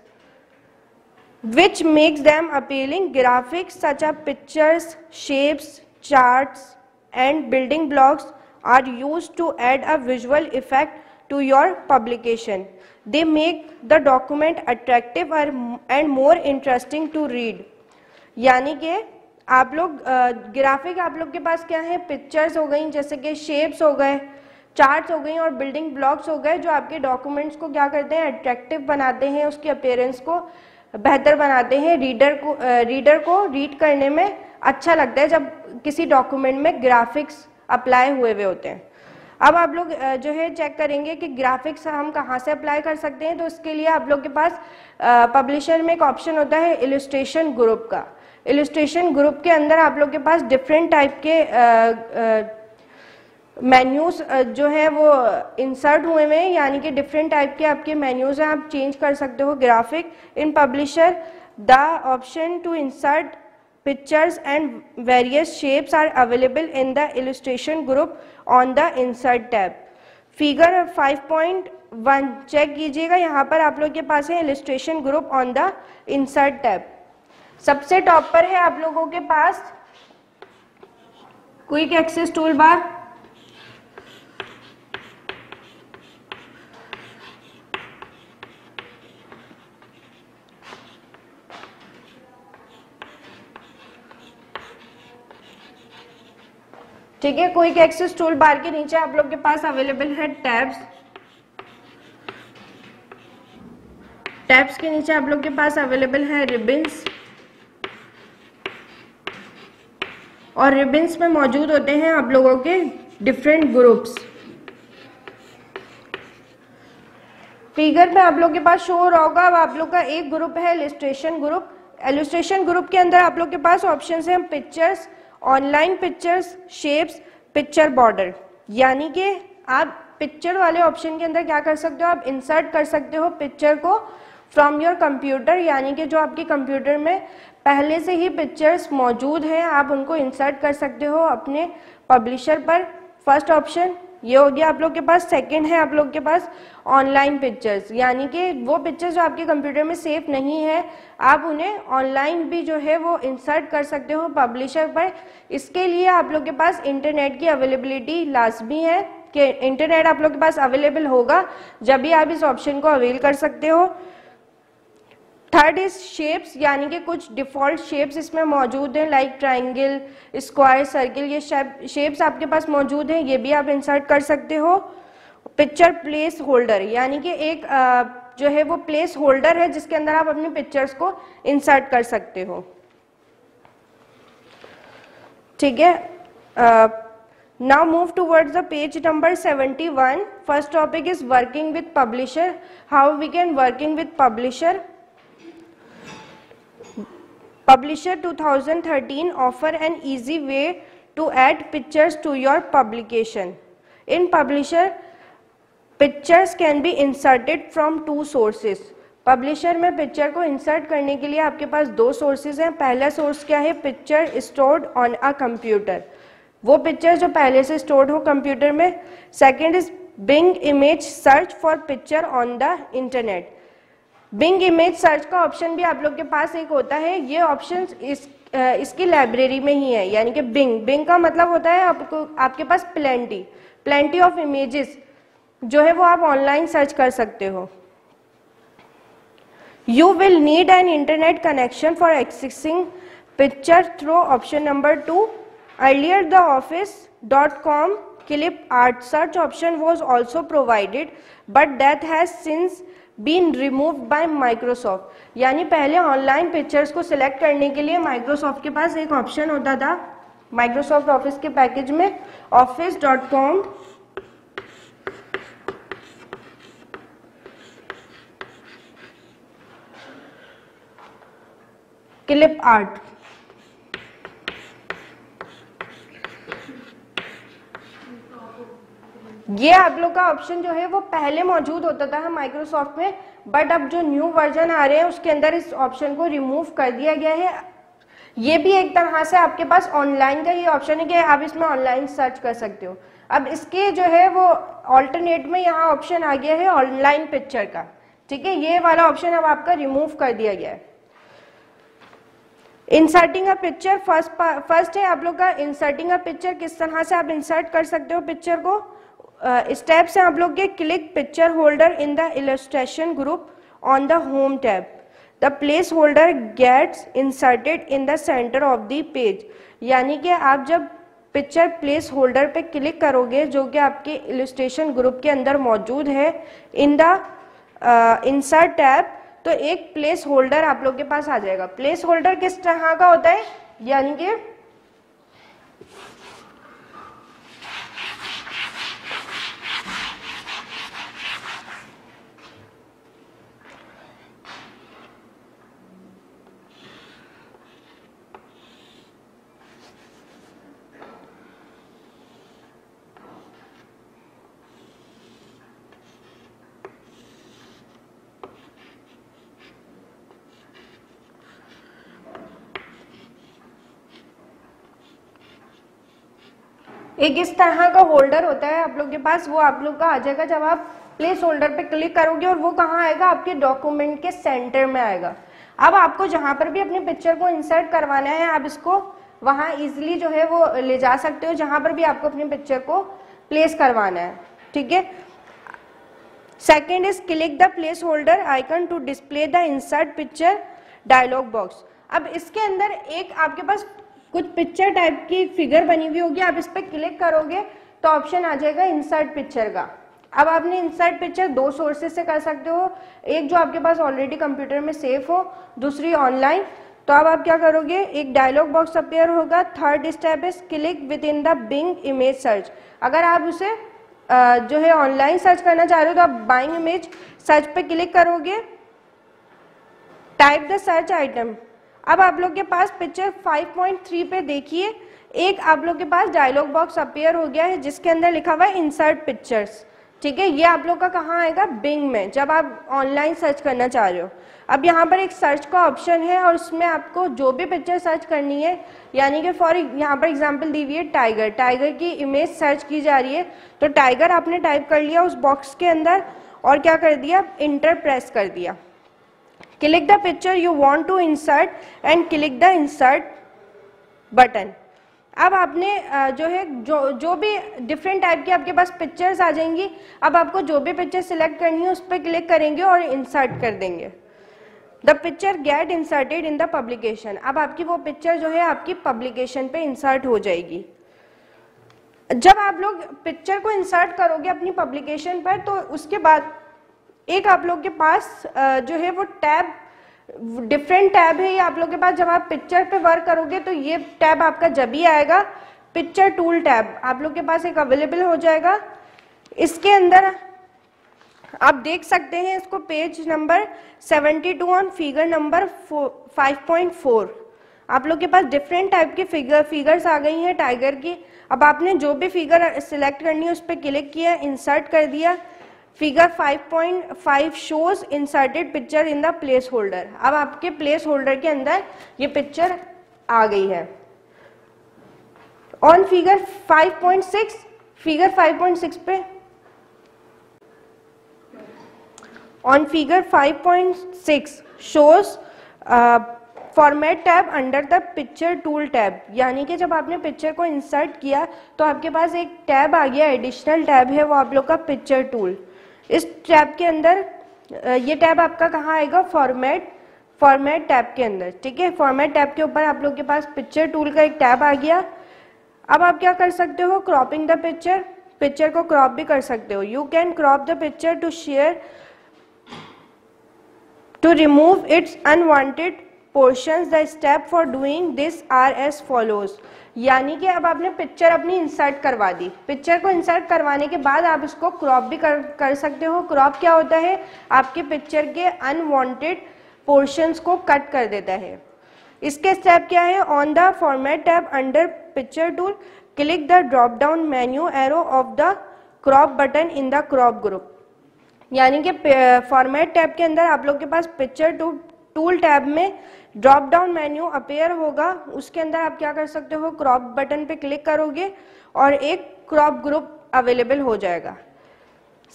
which makes them appealing. Graphics such as pictures, shapes, charts and building blocks are used to add a visual effect to your publication. They make the document attractive and more interesting to read. यानी कि आप लोग graphic आप लोग के पास क्या है, pictures हो गई, जैसे कि शेप्स हो गए, चार्ट्स हो गई और बिल्डिंग ब्लॉक्स हो गए, जो आपके डॉक्यूमेंट्स को क्या करते हैं, अट्रैक्टिव बनाते हैं, उसकी अपीयरेंस को बेहतर बनाते हैं, रीडर को रीड करने में अच्छा लगता है जब किसी डॉक्यूमेंट में ग्राफिक्स अप्लाई हुए होते हैं। अब आप लोग जो है चेक करेंगे कि ग्राफिक्स हम कहाँ से अप्लाई कर सकते हैं। तो इसके लिए आप लोग के पास पब्लिशर में एक ऑप्शन होता है इलस्ट्रेशन ग्रुप का। इलस्ट्रेशन ग्रुप के अंदर आप लोग के पास डिफरेंट टाइप के मेन्यूज जो है वो इंसर्ट हुए हुए हैं, यानी कि डिफरेंट टाइप के आपके मेन्यूज हैं, आप चेंज कर सकते हो graphic in Publisher. The option to insert pictures and various shapes are available in the illustration group on the insert tab. Figure 5.1 check कीजिएगा, यहाँ पर आप लोग के पास है illustration group on the insert tab. सबसे टॉप पर है आप लोगों के पास क्विक एक्सेस टूल बार, ठीक है। क्विक एक्सेस टूल बार के नीचे आप लोग के पास अवेलेबल है टैब्स। टैब्स के नीचे आप लोग के पास अवेलेबल है रिबन्स, और रिबन्स में मौजूद होते हैं आप लोगों के डिफरेंट ग्रुप्स। फिगर में आप लोग के पास शो हो रहा होगा, अब आप लोग का एक ग्रुप है इलस्ट्रेशन ग्रुप। इलस्ट्रेशन ग्रुप के अंदर आप लोग के पास ऑप्शंस हैं pictures, online pictures, shapes, picture border. यानी कि आप पिक्चर वाले ऑप्शन के अंदर क्या कर सकते हो, आप इंसर्ट कर सकते हो पिक्चर को फ्रॉम योर कंप्यूटर, यानी कि जो आपके कंप्यूटर में पहले से ही पिक्चर्स मौजूद हैं आप उनको इंसर्ट कर सकते हो अपने पब्लिशर पर। फर्स्ट ऑप्शन ये हो गया आप लोग के पास। सेकंड है आप लोग के पास ऑनलाइन पिक्चर्स, यानी कि वो पिक्चर्स जो आपके कंप्यूटर में सेव नहीं है आप उन्हें ऑनलाइन भी जो है वो इंसर्ट कर सकते हो पब्लिशर पर। इसके लिए आप लोग के पास इंटरनेट की अवेलेबिलिटी लाजमी है कि इंटरनेट आप लोग के पास अवेलेबल होगा जब भी आप इस ऑप्शन को अवेल कर सकते हो। थर्ड इज शेप्स, यानी कि कुछ डिफ़ॉल्ट शेप्स इसमें मौजूद हैं लाइक ट्रायंगल, स्क्वायर, सर्किल, ये शेप्स आपके पास मौजूद हैं, ये भी आप इंसर्ट कर सकते हो। पिक्चर प्लेस होल्डर, यानी कि एक जो है वो प्लेस होल्डर है जिसके अंदर आप अपनी पिक्चर्स को इंसर्ट कर सकते हो। ठीक है, now move towards the page number 71। First topic is working with Publisher, how we can working with Publisher. Publisher 2013 offer an easy way to add pictures to your publication. In Publisher, pictures can be inserted from two sources. Publisher में picture को insert करने के लिए आपके पास दो sources हैं। पहला source क्या है? Picture stored on a computer, वो पिक्चर जो पहले से स्टोर्ड हो कंप्यूटर में। Second is Bing image search for picture on the internet. Bing image search का ऑप्शन भी आप लोग के पास एक होता है, ये ऑप्शन इसकी लाइब्रेरी में ही है, यानी कि बिंग का मतलब होता है आपके पास प्लेंटी ऑफ इमेजेस जो है वो आप ऑनलाइन सर्च कर सकते हो। You will need an internet connection for accessing picture through option number 2। Earlier the office.com clip art search option was also provided but that has since been removed by Microsoft. यानी पहले online pictures को select करने के लिए Microsoft के पास एक option होता था माइक्रोसॉफ्ट ऑफिस के पैकेज में, office.com क्लिप आर्ट। ये आप लोग का ऑप्शन जो है वो पहले मौजूद होता था माइक्रोसॉफ्ट में, बट अब जो न्यू वर्जन आ रहे हैं उसके अंदर इस ऑप्शन को रिमूव कर दिया गया है। ये भी एक तरह से आपके पास ऑनलाइन का ये ऑप्शन है कि आप इसमें ऑनलाइन सर्च कर सकते हो। अब इसके जो है वो ऑल्टरनेट में यहाँ ऑप्शन आ गया है ऑनलाइन पिक्चर का। ठीक है, ये वाला ऑप्शन अब आपका रिमूव कर दिया गया है। इंसर्टिंग अ पिक्चर, फर्स्ट है आप लोग का इंसर्टिंग अ पिक्चर, किस तरह से आप इंसर्ट कर सकते हो पिक्चर को। स्टेप्स हैं आप लोग के, click picture holder in the illustration group on the home tab, the place holder gets inserted in the centre of the page. यानी कि आप जब पिक्चर प्लेस होल्डर पे क्लिक करोगे जो कि आपके इलस्ट्रेशन ग्रुप के अंदर मौजूद है इन द इंसर्ट टैब, तो एक प्लेस होल्डर आप लोग के पास आ जाएगा। प्लेस होल्डर किस तरह का होता है, यानी कि एक इस तरह का होल्डर होता है आप लोग के पास, वो आप लोग का आ जाएगा जब आप प्लेस होल्डर पे क्लिक करोगे, और वो कहाँ आएगा? आपके डॉक्यूमेंट के सेंटर में आएगा। अब आपको जहां पर भी अपनी पिक्चर को इंसर्ट करवाना है आप इसको वहां इजिली जो है वो ले जा सकते हो जहां पर भी आपको अपनी पिक्चर को प्लेस करवाना है। ठीक है, second is click the place holder icon to display the insert picture dialog box. अब इसके अंदर एक आपके पास कुछ पिक्चर टाइप की फिगर बनी हुई होगी, आप इस पर क्लिक करोगे तो ऑप्शन आ जाएगा इंसर्ट पिक्चर का। अब आपने इंसर्ट पिक्चर दो सोर्सेज से कर सकते हो, एक जो आपके पास ऑलरेडी कंप्यूटर में सेव हो, दूसरी ऑनलाइन। तो अब आप क्या करोगे, एक डायलॉग बॉक्स अपीयर होगा, third step is click within the Bing image search. अगर आप उसे जो है ऑनलाइन सर्च करना चाह रहे हो तो आप बाइंग इमेज सर्च पे क्लिक करोगे, टाइप द सर्च आइटम। अब आप लोग के पास पिक्चर 5.3 पे देखिए एक आप लोग के पास डायलॉग बॉक्स अपीयर हो गया है जिसके अंदर लिखा हुआ है इंसर्ट पिक्चर्स। ठीक है, ये आप लोग का कहाँ आएगा? बिंग में, जब आप ऑनलाइन सर्च करना चाह रहे हो। अब यहाँ पर एक सर्च का ऑप्शन है और उसमें आपको जो भी पिक्चर सर्च करनी है, यानी कि फॉर यहाँ पर एग्जांपल दी हुई है टाइगर की इमेज सर्च की जा रही है, तो टाइगर आपने टाइप कर लिया उस बॉक्स के अंदर और क्या कर दिया, इंटर प्रेस कर दिया। Click the picture you want to insert and click the insert button. अब आपने जो है जो भी डिफरेंट टाइप की आपके पास पिक्चर्स आ जाएंगी, अब आपको जो भी पिक्चर सिलेक्ट करनी है उस पर क्लिक करेंगे और इंसर्ट कर देंगे। The picture get inserted in the publication. अब आपकी वो पिक्चर जो है आपकी पब्लिकेशन पे इंसर्ट हो जाएगी। जब आप लोग पिक्चर को इंसर्ट करोगे अपनी पब्लिकेशन पर, तो उसके बाद एक आप लोग के पास जो है वो टैब, डिफरेंट टैब है ये आप लोग के पास। जब आप पिक्चर पे वर्क करोगे तो ये टैब आपका जब ही आएगा, पिक्चर टूल टैब आप लोग के पास एक अवेलेबल हो जाएगा। इसके अंदर आप देख सकते हैं इसको, page number 72 on figure number 5.4। आप लोग के पास डिफरेंट टाइप की फिगर्स आ गई हैं टाइगर की। अब आपने जो भी फिगर सिलेक्ट करनी है उस पर क्लिक किया, इंसर्ट कर दिया। Figure 5.5 shows inserted picture in the place holder. अब आपके प्लेस होल्डर के अंदर ये पिक्चर आ गई है। ऑन फिगर 5.6, फिगर 5.6 पे, on figure 5.6 shows format tab under the picture tool tab. यानी कि जब आपने पिक्चर को इंसर्ट किया तो आपके पास एक टैब आ गया, एडिशनल टैब है वो आप लोग का पिक्चर टूल। इस टैब के अंदर ये टैब आपका कहाँ आएगा, फॉर्मेट टैब के अंदर, ठीक है। फॉर्मेट टैब के ऊपर आप लोग के पास पिक्चर टूल का एक टैब आ गया। अब आप क्या कर सकते हो, क्रॉपिंग द पिक्चर, पिक्चर को क्रॉप भी कर सकते हो। You can crop the picture to share, to remove its unwanted portions. The step for doing this are as follows. यानी कि अब आपने पिक्चर अपनी इंसर्ट करवा दी, पिक्चर को इंसर्ट करवाने के बाद आप इसको क्रॉप भी कर सकते हो। क्रॉप क्या होता है, आपके पिक्चर के अनवांटेड पोर्शंस को कट कर देता है। इसके स्टेप क्या है, on the format tab under picture tool click the drop down menu arrow of the crop button in the crop group. यानी कि फॉर्मेट टैब के अंदर आप लोग के पास पिक्चर टूल टैब में ड्रॉप डाउन मेन्यू अपेयर होगा। उसके अंदर आप क्या कर सकते हो, क्रॉप बटन पे क्लिक करोगे और एक क्रॉप ग्रुप अवेलेबल हो जाएगा।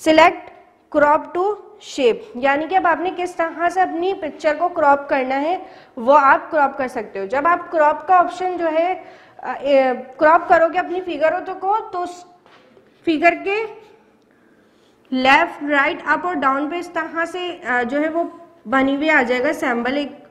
सिलेक्ट क्रॉप टू शेप, यानी कि अब आपने किस तरह से अपनी पिक्चर को क्रॉप करना है वो आप क्रॉप कर सकते हो। जब आप क्रॉप का ऑप्शन जो है क्रॉप करोगे अपनी फिगरों को, तो फिगर के लेफ्ट, राइट, अप और डाउन पे इस तरह से जो है वो बनी हुई आ जाएगा सैम्बल एक।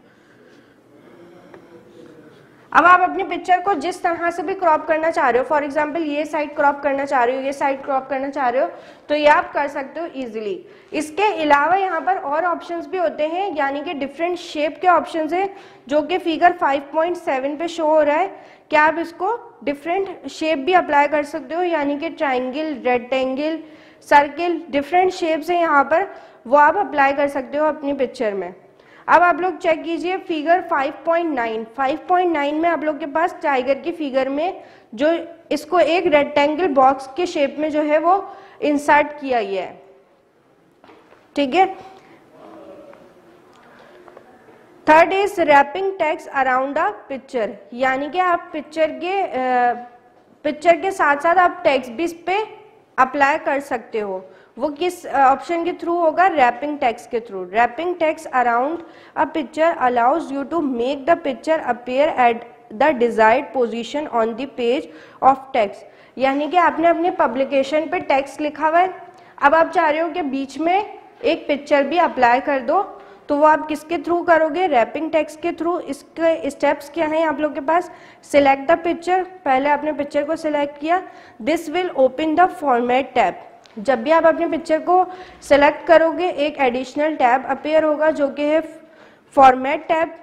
अब आप अपनी पिक्चर को जिस तरह से भी क्रॉप करना चाह रहे हो, फॉर एग्जांपल ये साइड क्रॉप करना चाह रहे हो, ये साइड क्रॉप करना चाह रहे हो, तो ये आप कर सकते हो इजीली। इसके अलावा यहाँ पर और ऑप्शंस भी होते हैं, यानी कि डिफरेंट शेप के ऑप्शंस हैं जो कि फिगर 5.7 पे शो हो रहा है। क्या आप इसको डिफरेंट शेप भी अप्लाई कर सकते हो, यानी कि triangle, rectangle, circle, different shapes हैं यहाँ पर, वो आप अप्लाई कर सकते हो अपनी पिक्चर में। अब आप लोग चेक कीजिए फिगर 5.9 में आप लोग के पास टाइगर की फिगर में जो इसको एक रेक्टेंगल बॉक्स के शेप में जो है वो इंसर्ट किया गया है, ठीक है। Third is wrapping text around a picture, यानी कि आप पिक्चर के साथ साथ आप टेक्स्ट भी इस पे अप्लाई कर सकते हो। वो किस ऑप्शन के थ्रू होगा, रैपिंग टेक्स्ट के through. Wrapping text around a picture allows you to make the picture appear at the desired position on the page of text. यानी कि आपने अपने पब्लिकेशन पे टेक्स्ट लिखा हुआ है, अब आप चाह रहे हो कि बीच में एक पिक्चर भी अप्लाई कर दो, तो वो आप किसके थ्रू करोगे, रैपिंग टेक्स्ट के थ्रू। इसके स्टेप्स क्या हैं आप लोग के पास, सिलेक्ट द पिक्चर, पहले आपने पिक्चर को सिलेक्ट किया। This will open the format tab. जब भी आप अपने पिक्चर को सिलेक्ट करोगे एक एडिशनल टैब अपेयर होगा जो कि है format tab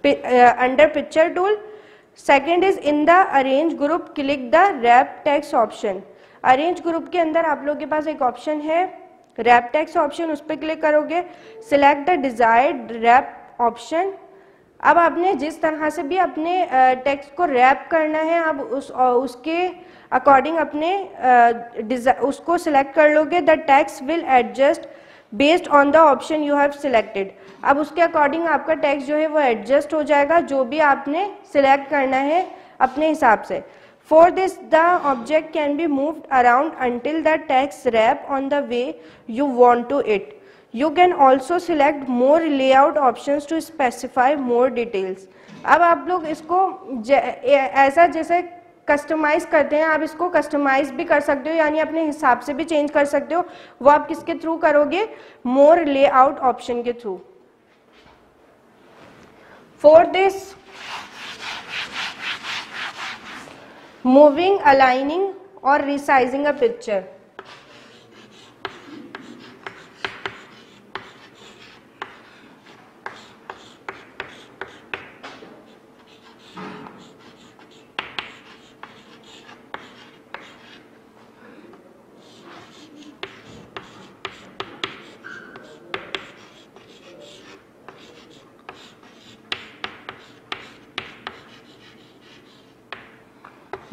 under picture tool. Second is in the arrange group click the wrap text option. Arrange group के अंदर आप लोग के पास एक ऑप्शन है रैप टेक्स्ट ऑप्शन, उस पर क्लिक करोगे, select the desired wrap option. अब आपने जिस तरह से भी अपने टेक्स्ट को रैप करना है आप उसके अकॉर्डिंग अपने उसको सिलेक्ट कर लोगे। The text will adjust based on the option you have selected. अब उसके अकॉर्डिंग आपका टेक्स्ट जो है वो एडजस्ट हो जाएगा जो भी आपने सिलेक्ट करना है अपने हिसाब से। For this, the object can be moved around until the text wrap on the way you want to it. You can also select more layout options to specify more details. अब आप लोग इसको ऐसा जैसे कस्टमाइज करते हैं, आप इसको कस्टमाइज भी कर सकते हो, यानी अपने हिसाब से भी चेंज कर सकते हो। वो आप किसके थ्रू करोगे, मोर लेआउट ऑप्शन के through. For this moving, aligning or resizing a picture.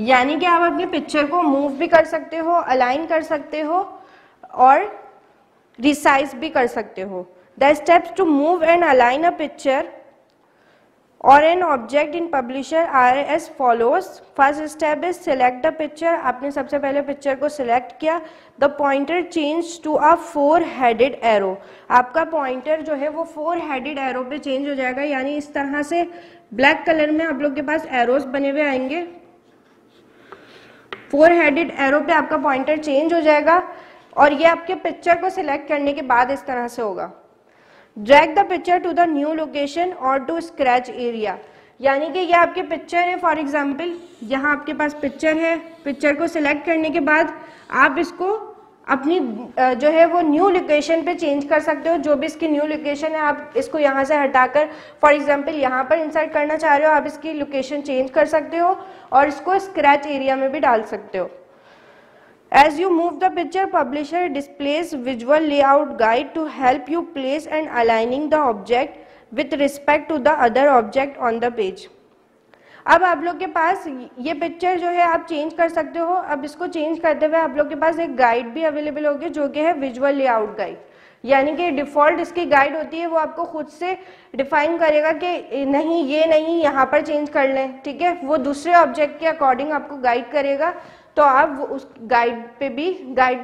यानी कि आप अपनी पिक्चर को मूव भी कर सकते हो, अलाइन कर सकते हो और रिसाइज भी कर सकते हो. The steps to move and align a picture और an object in publisher are as follows. First step is select the picture. आपने सबसे पहले पिक्चर को सिलेक्ट किया. The pointer change to a 4 headed arrow. आपका पॉइंटर जो है वो 4 हेडेड एरो पे चेंज हो जाएगा. यानी इस तरह से ब्लैक कलर में आप लोग के पास एरोज बने हुए आएंगे. 4 हेडेड एरो पे आपका पॉइंटर चेंज हो जाएगा और ये आपके पिक्चर को सिलेक्ट करने के बाद इस तरह से होगा. Drag the picture to the new location or to scratch area. यानी कि ये आपकी पिक्चर है. फॉर एग्जांपल यहाँ आपके पास पिक्चर है. पिक्चर को सिलेक्ट करने के बाद आप इसको अपनी जो है वो न्यू लोकेशन पे चेंज कर सकते हो. जो भी इसकी न्यू लोकेशन है आप इसको यहाँ से हटाकर फॉर एग्जांपल यहाँ पर इंसर्ट करना चाह रहे हो, आप इसकी लोकेशन चेंज कर सकते हो और इसको स्क्रैच एरिया में भी डाल सकते हो. As you move the picture, publisher displays visual layout guide to help you place and aligning the object with respect to the other object on the page. अब आप लोग के पास ये पिक्चर जो है आप चेंज कर सकते हो. अब इसको चेंज करते हुए आप लोग के पास एक गाइड भी अवेलेबल होगी जो कि है विजुअल लेआउट गाइड. यानी कि डिफ़ॉल्ट इसकी गाइड होती है, वो आपको खुद से डिफाइन करेगा कि नहीं ये नहीं यहाँ पर चेंज कर लें. ठीक है, वो दूसरे ऑब्जेक्ट के अकॉर्डिंग आपको गाइड करेगा. तो आप उस गाइड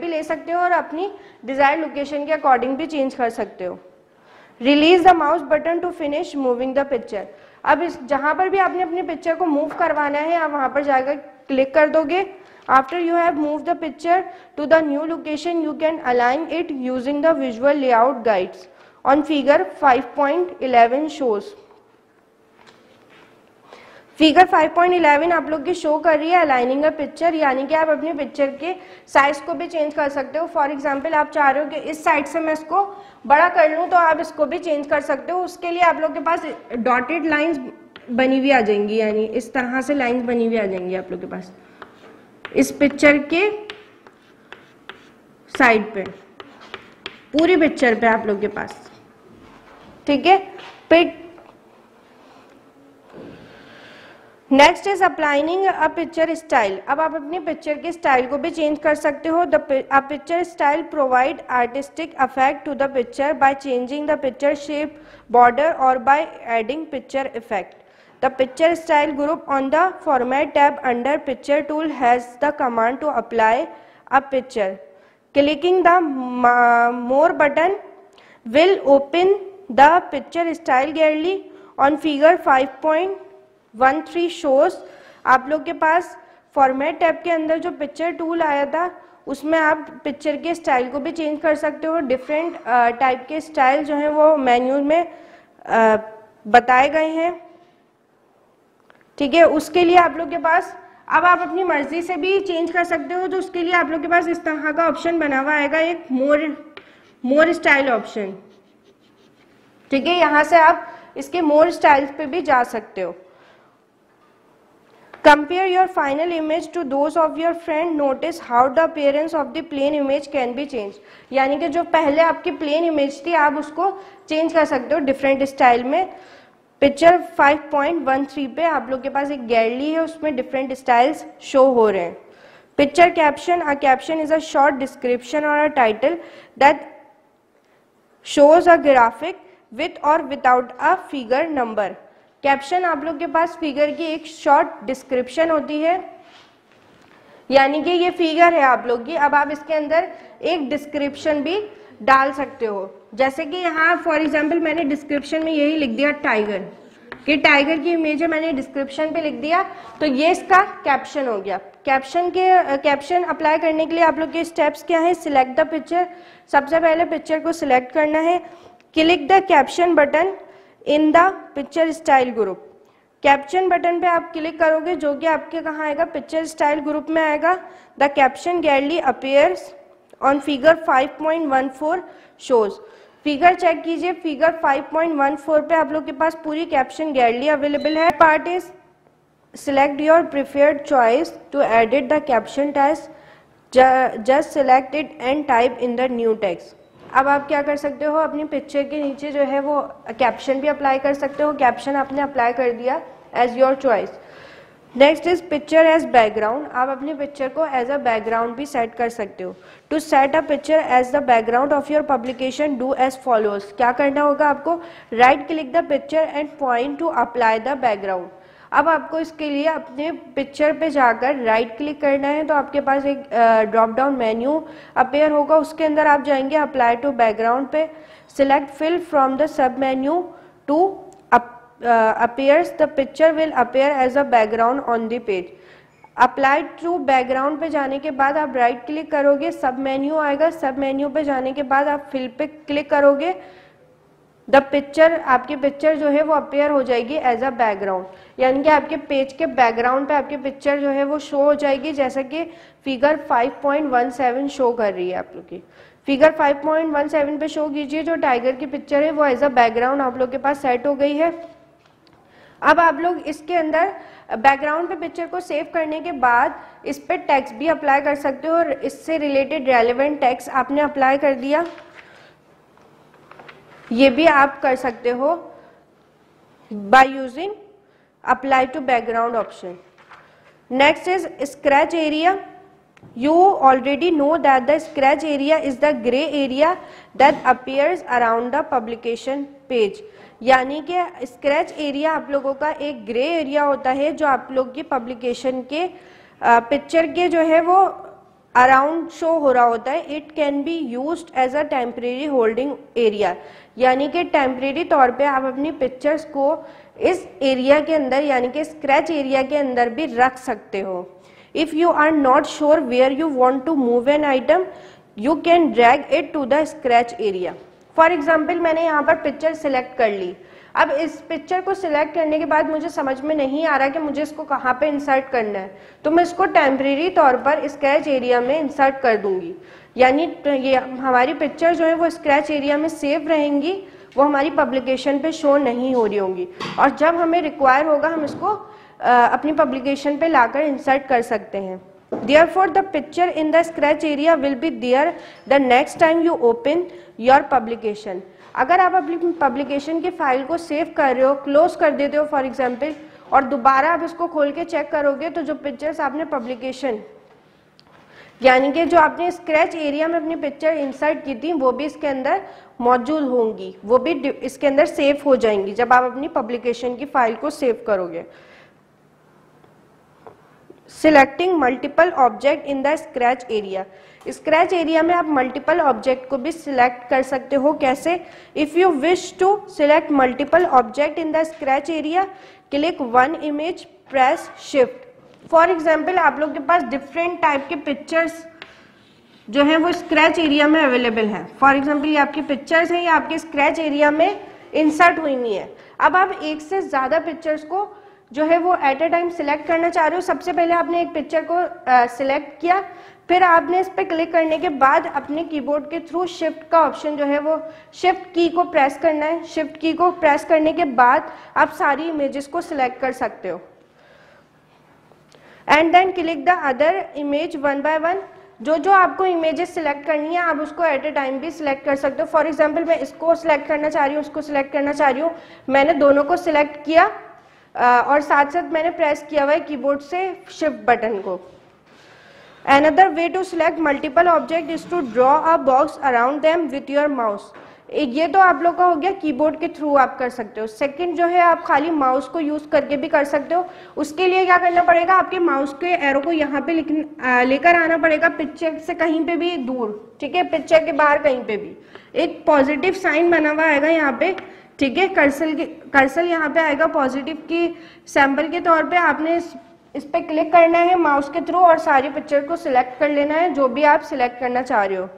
भी ले सकते हो और अपनी डिजायर्ड लोकेशन के अकॉर्डिंग भी चेंज कर सकते हो. Release the mouse button to finish moving the picture. अब इस जहां पर भी आपने अपनी पिक्चर को मूव करवाना है आप वहां पर जाकर क्लिक कर दोगे. After you have move the picture to the new location you can align it using the visual layout guides on figure 5.11 shows. Figure 5.11 आप लोग की शो कर रही है अलाइनिंग अ पिक्चर. यानी कि आप अपनी पिक्चर के साइज को भी चेंज कर सकते हो. फॉर एग्जांपल आप चाह रहे हो कि इस साइड से मैं इसको बड़ा कर लूं तो आप इसको भी चेंज कर सकते हो. उसके लिए आप लोग के पास डॉटेड लाइंस बनी हुई आ जाएंगी. यानी इस तरह से लाइंस बनी हुई आ जाएंगी आप लोग के पास इस पिक्चर के साइड पे, पूरी पिक्चर पे आप लोग के पास. ठीक है, next is applying a picture style. अब आप अपनी पिक्चर के स्टाइल को भी चेंज कर सकते हो. A picture style provide artistic effect to the picture by changing the picture shape, border और by adding picture effect. The picture style group on the format tab under picture tool has the command to apply a picture. Clicking the more button will open the picture style gallery on figure 5.13 shows. आप लोग के पास format tab के अंदर जो picture tool आया था उसमें आप पिक्चर के स्टाइल को भी चेंज कर सकते हो. डिफरेंट टाइप के स्टाइल जो हैं वो मेन्यू में बताए गए हैं. ठीक है, उसके लिए आप लोग के पास अब आप अपनी मर्जी से भी चेंज कर सकते हो. तो उसके लिए आप लोग के पास इस तरह का ऑप्शन बना हुआ आएगा, एक मोर स्टाइल ऑप्शन. ठीक है, यहाँ से आप इसके मोर स्टाइल्स पे भी जा सकते हो. Compare your final image to those of your friend. Notice how the appearance of the plain image can be changed. यानी कि जो पहले आपकी प्लेन इमेज थी आप उसको चेंज कर सकते हो डिफरेंट स्टाइल में. पिक्चर 5.13 पे आप लोग के पास एक गैलरी है, उसमें डिफरेंट स्टाइल्स शो हो रहे हैं. Picture caption. A caption is a short description और a title that shows a graphic with और without a figure number. Caption आप लोग के पास फिगर की एक शॉर्ट डिस्क्रिप्शन होती है. यानी कि ये फिगर है आप लोग की, अब आप इसके अंदर एक डिस्क्रिप्शन भी डाल सकते हो. जैसे कि यहाँ फॉर एग्जांपल मैंने डिस्क्रिप्शन में यही लिख दिया टाइगर, कि टाइगर की इमेज है, मैंने डिस्क्रिप्शन पे लिख दिया, तो ये इसका कैप्शन हो गया. कैप्शन अप्लाई करने के लिए आप लोग के स्टेप्स क्या है? Select the picture. सबसे पहले पिक्चर को सिलेक्ट करना है. Click the caption button in the picture style group. Caption button पे आप क्लिक करोगे जो कि आपके कहाँ आएगा, पिक्चर स्टाइल ग्रुप में आएगा। The caption gallery appears on figure 5.14 shows. Figure check कीजिए, फिगर 5.14 पे आप लोग के पास पूरी कैप्शन गैलरी अवेलेबल है। Part is select your preferred choice to edit the caption text, just select it and type in the new text. अब आप क्या कर सकते हो, अपनी पिक्चर के नीचे जो है वो कैप्शन भी अप्लाई कर सकते हो। कैप्शन आपने अप्लाई कर दिया as your choice. Next is picture as background. आप अपनी पिक्चर को एज अ बैकग्राउंड भी सेट कर सकते हो। To set a picture as the background of your publication do as follows. क्या करना होगा आपको, right click the picture and point to apply the background. अब आपको इसके लिए अपने पिक्चर पे जाकर राइट क्लिक करना है, तो आपके पास एक ड्रॉप डाउन मेन्यू अपेयर होगा, उसके अंदर आप जाएंगे अप्लाई टू बैकग्राउंड पे, select fill from the submenu to appears the picture will appear as a background on the page। Apply to background पे जाने के बाद आप राइट क्लिक करोगे, सब मेन्यू आएगा, सब मेन्यू पे जाने के बाद आप फिल पे क्लिक करोगे, द पिक्चर, आपकी पिक्चर जो है वो अपेयर हो जाएगी एज अ बैकग्राउंड, यानी कि आपके पेज के बैकग्राउंड पे आपकी पिक्चर जो है वो शो हो जाएगी, जैसा कि फिगर 5.17 शो कर रही है आप लोग की। फिगर 5.17 पे शो कीजिए, जो टाइगर की पिक्चर है वो एज अ बैकग्राउंड आप लोग के पास सेट हो गई है। अब आप लोग इसके अंदर बैकग्राउंड पे पिक्चर को सेव करने के बाद इस पे टेक्स्ट भी अप्लाई कर सकते हो, और इससे रिलेटेड रेलेवेंट टेक्स्ट आपने अप्लाई कर दिया, ये भी आप कर सकते हो by using apply to background option. Next is scratch area. You already know that the scratch area is the gray area that appears around the publication page। यानी कि स्क्रैच एरिया आप लोगों का एक ग्रे एरिया होता है जो आप लोग की पब्लिकेशन के पिक्चर के जो है वो अराउंड शो हो रहा होता है। It can be used as a temporary holding area, यानी कि टेम्परेरी तौर पे आप अपनी पिक्चर्स को इस एरिया के अंदर, यानी कि स्क्रैच एरिया के अंदर भी रख सकते हो। If you are not sure where you want to move an item, you can drag it to the scratch area। For example, मैंने यहाँ पर पिक्चर सिलेक्ट कर ली। अब इस पिक्चर को सिलेक्ट करने के बाद मुझे समझ में नहीं आ रहा कि मुझे इसको कहाँ पे इंसर्ट करना है, तो मैं इसको टेम्परेरी तौर पर स्क्रैच एरिया में इंसर्ट कर दूंगी, यानी ये हमारी पिक्चर जो है वो स्क्रैच एरिया में सेव रहेंगी, वो हमारी पब्लिकेशन पे शो नहीं हो रही होंगी, और जब हमें रिक्वायर होगा हम इसको अपनी पब्लिकेशन पे लाकर इंसर्ट कर सकते हैं। Therefore, the picture in the scratch area will be there the next time you open your publication। अगर आप अपनी पब्लिकेशन की फाइल को सेव कर रहे हो, क्लोज कर देते हो फॉर एग्जाम्पल, और दोबारा आप इसको खोल के चेक करोगे तो जो पिक्चर्स आपने पब्लिकेशन, यानी कि जो आपने स्क्रैच एरिया में अपनी पिक्चर इंसर्ट की थी वो भी इसके अंदर मौजूद होंगी, वो भी इसके अंदर सेव हो जाएंगी जब आप अपनी पब्लिकेशन की फाइल को सेव करोगे। Selecting multiple object in the scratch area. Scratch area में आप मल्टीपल ऑब्जेक्ट को भी सिलेक्ट कर सकते हो। कैसे? If you wish to select multiple object in the scratch area, click one image, press shift. For example आप लोग के पास डिफरेंट टाइप के पिक्चर्स जो है वो स्क्रैच एरिया में अवेलेबल है। फॉर एग्जाम्पल ये आपकी पिक्चर्स हैं, ये आपके स्क्रैच एरिया में इंसर्ट हुई हुई है। अब आप एक से ज्यादा पिक्चर्स को जो है वो एट अ टाइम सिलेक्ट करना चाह रहे हो। सबसे पहले आपने एक पिक्चर को सिलेक्ट किया, फिर आपने इस पर क्लिक करने के बाद अपने कीबोर्ड के थ्रू शिफ्ट का ऑप्शन जो है वो शिफ्ट की को प्रेस करना है। शिफ्ट की को प्रेस करने के बाद आप सारी इमेजेस को सिलेक्ट कर सकते हो, and then click the other image one by one. जो जो आपको इमेजेस सिलेक्ट करनी है आप उसको एट अ टाइम भी सिलेक्ट कर सकते हो। फॉर एग्जाम्पल मैं इसको सिलेक्ट करना चाह रही हूँ, उसको सिलेक्ट करना चाह रही हूँ, मैंने दोनों को सिलेक्ट किया और साथ साथ मैंने प्रेस किया हुआ है कीबोर्ड से शिफ्ट बटन को। Another way to select multiple object is to draw a box around them with your mouse। ये तो आप लोग का हो गया कीबोर्ड के थ्रू आप कर सकते हो। सेकंड जो है आप खाली माउस को यूज करके भी कर सकते हो। उसके लिए क्या करना पड़ेगा, आपके माउस के एरो को यहाँ पे लेकर आना पड़ेगा पिक्चर से कहीं पे भी दूर, ठीक है, पिक्चर के बाहर कहीं पे भी एक पॉजिटिव साइन बना हुआ आएगा यहाँ पे, ठीक है, कर्सर यहाँ पे आएगा पॉजिटिव की सैंपल के तौर पे। आपने इस पे क्लिक करना है माउस के थ्रू और सारी पिक्चर को सिलेक्ट कर लेना है जो भी आप सिलेक्ट करना चाह रहे हो।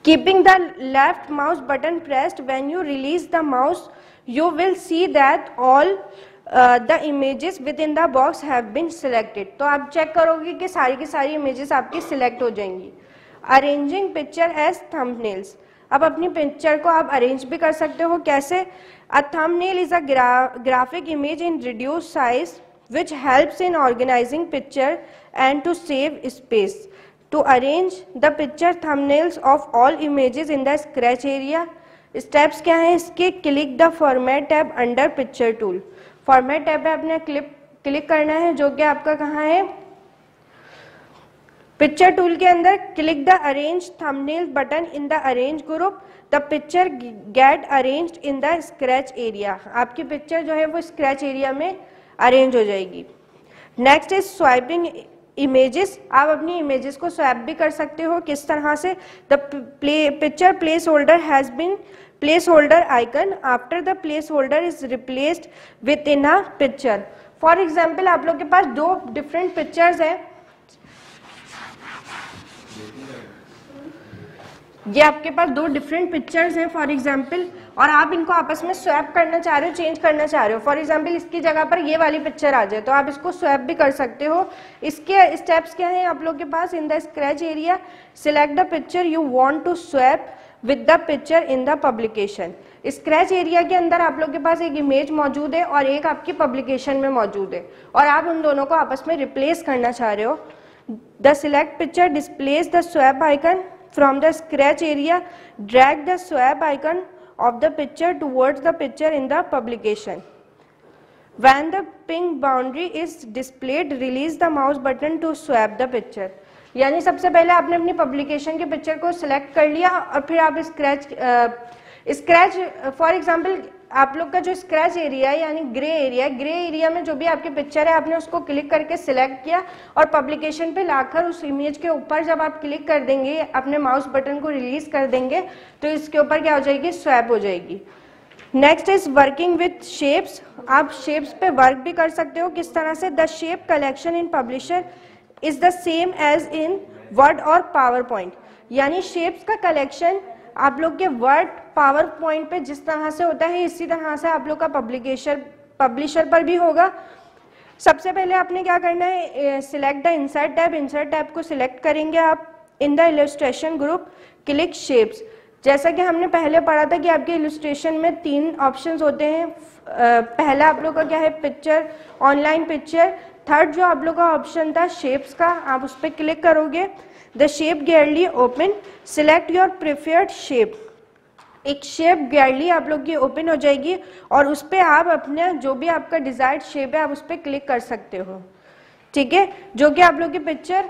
Keeping the left mouse button pressed when you release the mouse you will see that all the images within the box have been selected. तो आप चेक करोगे कि सारी की सारी images आपकी select हो जाएंगी. Arranging picture as thumbnails. अब अपनी पिक्चर को आप अरेंज भी कर सकते हो. कैसे? A thumbnail is a graphic image in reduced size which helps in organizing picture and to save space. To arrange the picture thumbnails of all images in the scratch area, steps क्या हैं इसके? Click the format tab under picture tool. Format tab पे आपने click करना है जो कि आपका कहाँ है? पिक्चर टूल के अंदर. Click the arrange thumbnail button in the arrange group. The picture get arranged in the scratch area. आपकी पिक्चर जो है वो स्क्रैच एरिया में अरेंज हो जाएगी. Next is swiping images. आप अपनी इमेजेस को स्वैप भी कर सकते हो. किस तरह से? The picture place holder has been place holder icon after the place holder is replaced with in a picture. For example आप लोग के पास दो डिफरेंट पिक्चर्स हैं. ये आपके पास दो डिफरेंट पिक्चर्स हैं फॉर एग्जाम्पल, और आप इनको आपस में स्वैप करना चाह रहे हो, चेंज करना चाह रहे हो. फॉर एग्जाम्पल इसकी जगह पर ये वाली पिक्चर आ जाए तो आप इसको स्वैप भी कर सकते हो. इसके स्टेप्स क्या हैं आप लोग के पास? In the scratch area select the picture you want to swap with the picture in the publication. Scratch area के अंदर आप लोग के पास एक इमेज मौजूद है और एक आपकी पब्लिकेशन में मौजूद है, और आप उन दोनों को आपस में रिप्लेस करना चाह रहे हो. The select picture displace the swap icon from the scratch area. Drag the swap icon of the picture towards the picture in the publication. When the pink boundary is displayed, release the mouse button to swap the picture. यानी सबसे पहले आपने अपनी publication की picture को select कर लिया और फिर आप स्क्रैच फॉर एग्जांपल आप लोग का जो स्क्रैच एरिया है यानी ग्रे एरिया में जो भी आपकी पिक्चर है आपने उसको क्लिक करके सिलेक्ट किया और पब्लिकेशन पे लाकर उस इमेज के ऊपर जब आप क्लिक कर देंगे, अपने माउस बटन को रिलीज कर देंगे तो इसके ऊपर क्या हो जाएगी? स्वैप हो जाएगी. Next is working with shapes. आप शेप्स पे वर्क भी कर सकते हो. किस तरह से? The shape collection in Publisher is the same as in Word और पावर पॉइंट. यानी शेप्स का कलेक्शन आप लोग के वर्ड पावर पॉइंट पे जिस तरह से होता है इसी तरह से आप लोग का पब्लिशर पर भी होगा. सबसे पहले आपने क्या करना है? Select the insert tab. Insert tab को सिलेक्ट करेंगे आप. इन the illustration group click shapes. जैसा कि हमने पहले पढ़ा था कि आपके इलस्ट्रेशन में 3 ऑप्शंस होते हैं. पहला आप लोग का क्या है? Picture, online picture. थर्ड जो आप लोग का ऑप्शन था शेप्स का, आप उस पर क्लिक करोगे. The shape gallery open. Select your preferred shape. एक शेप गैलरी आप लोग की ओपन हो जाएगी और उस पर आप अपने जो भी आपका डिजायर्ड शेप है आप उस पर क्लिक कर सकते हो. ठीक है, जो कि आप लोग की पिक्चर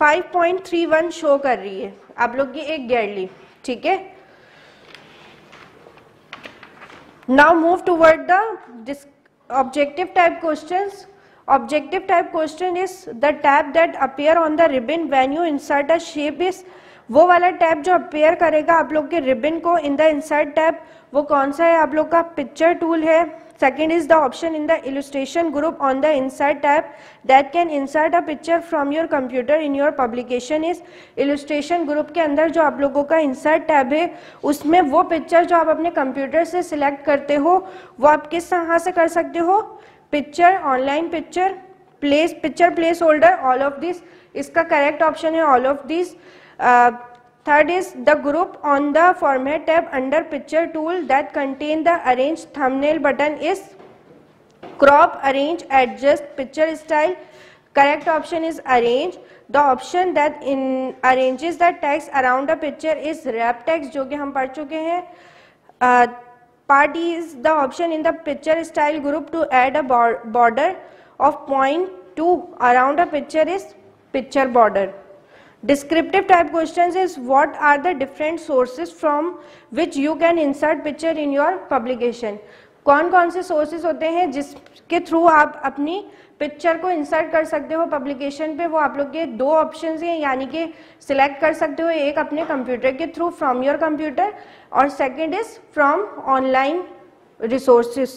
5.31 शो कर रही है आप लोग की एक गैलरी. ठीक है, now move toward the objective type questions. Objective type question is the tab that appear on the ribbon when you insert a shape is. वो वाला टैब जो अपेयर करेगा आप लोग के रिबन को इन द इंसर्ट टैब, वो कौन सा है? आप लोग का पिक्चर टूल है. Second is the option in the illustration group on the insert tab that can insert a picture from your computer in your publication is. Illustration group के अंदर जो आप लोगों का इंसर्ट टैब है उसमें वो पिक्चर जो आप अपने कंप्यूटर से सिलेक्ट करते हो वो आप किस तरह से कर सकते हो? Picture, online picture, picture place holder, all of this. इसका करेक्ट ऑप्शन है all of this. Third is the group on the format tab under picture tool that contain the arrange thumbnail button is crop, arrange, adjust, picture style. Correct option is arrange. The option that arranges the text around the picture is wrap text, जो कि हम पढ़ चुके हैं. Part E is the option in the picture style group to add a border of 0.2 around a picture is picture border. Descriptive type questions is what are the different sources from which you can insert picture in your publication. कौन कौन से sources होते हैं जिसके through आप अपनी picture को insert कर सकते हो पब्लिकेशन पे? वो आप लोग के 2 ऑप्शंस हैं, यानी कि सिलेक्ट कर सकते हो. एक अपने कंप्यूटर के थ्रू फ्रॉम योर कंप्यूटर और second is from online resources.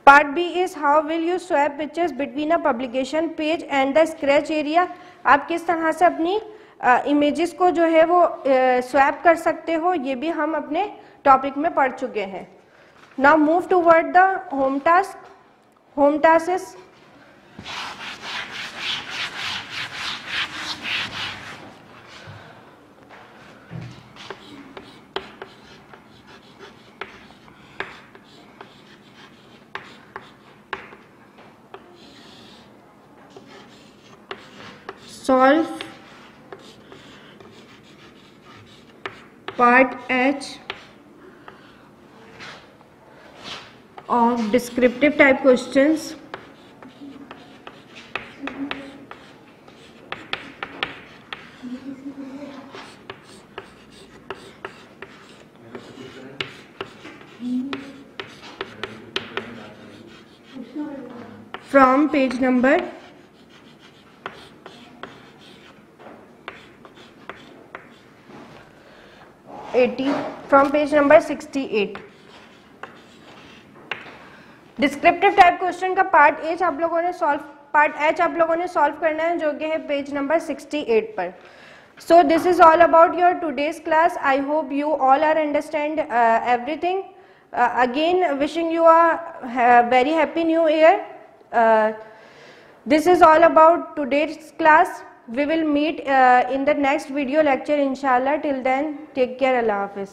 Part B is how will you swap pictures between a publication page and the scratch area. आप किस तरह से अपनी इमेजेस को जो है वो स्वैप कर सकते हो, ये भी हम अपने टॉपिक में पढ़ चुके हैं। Now move toward the home task. Home task is solve part H of descriptive type questions from page number 80 from page number 68। Descriptive type question का पार्ट एच आप लोगों ने सॉल्व करना है, जो कि है पेज नंबर 68 पर। So this is all about your today's class. I hope you all are understand everything. Again wishing you a very happy new year. This is all about today's class. We will meet in the next video lecture inshallah. Till then, take care. Allah Hafiz.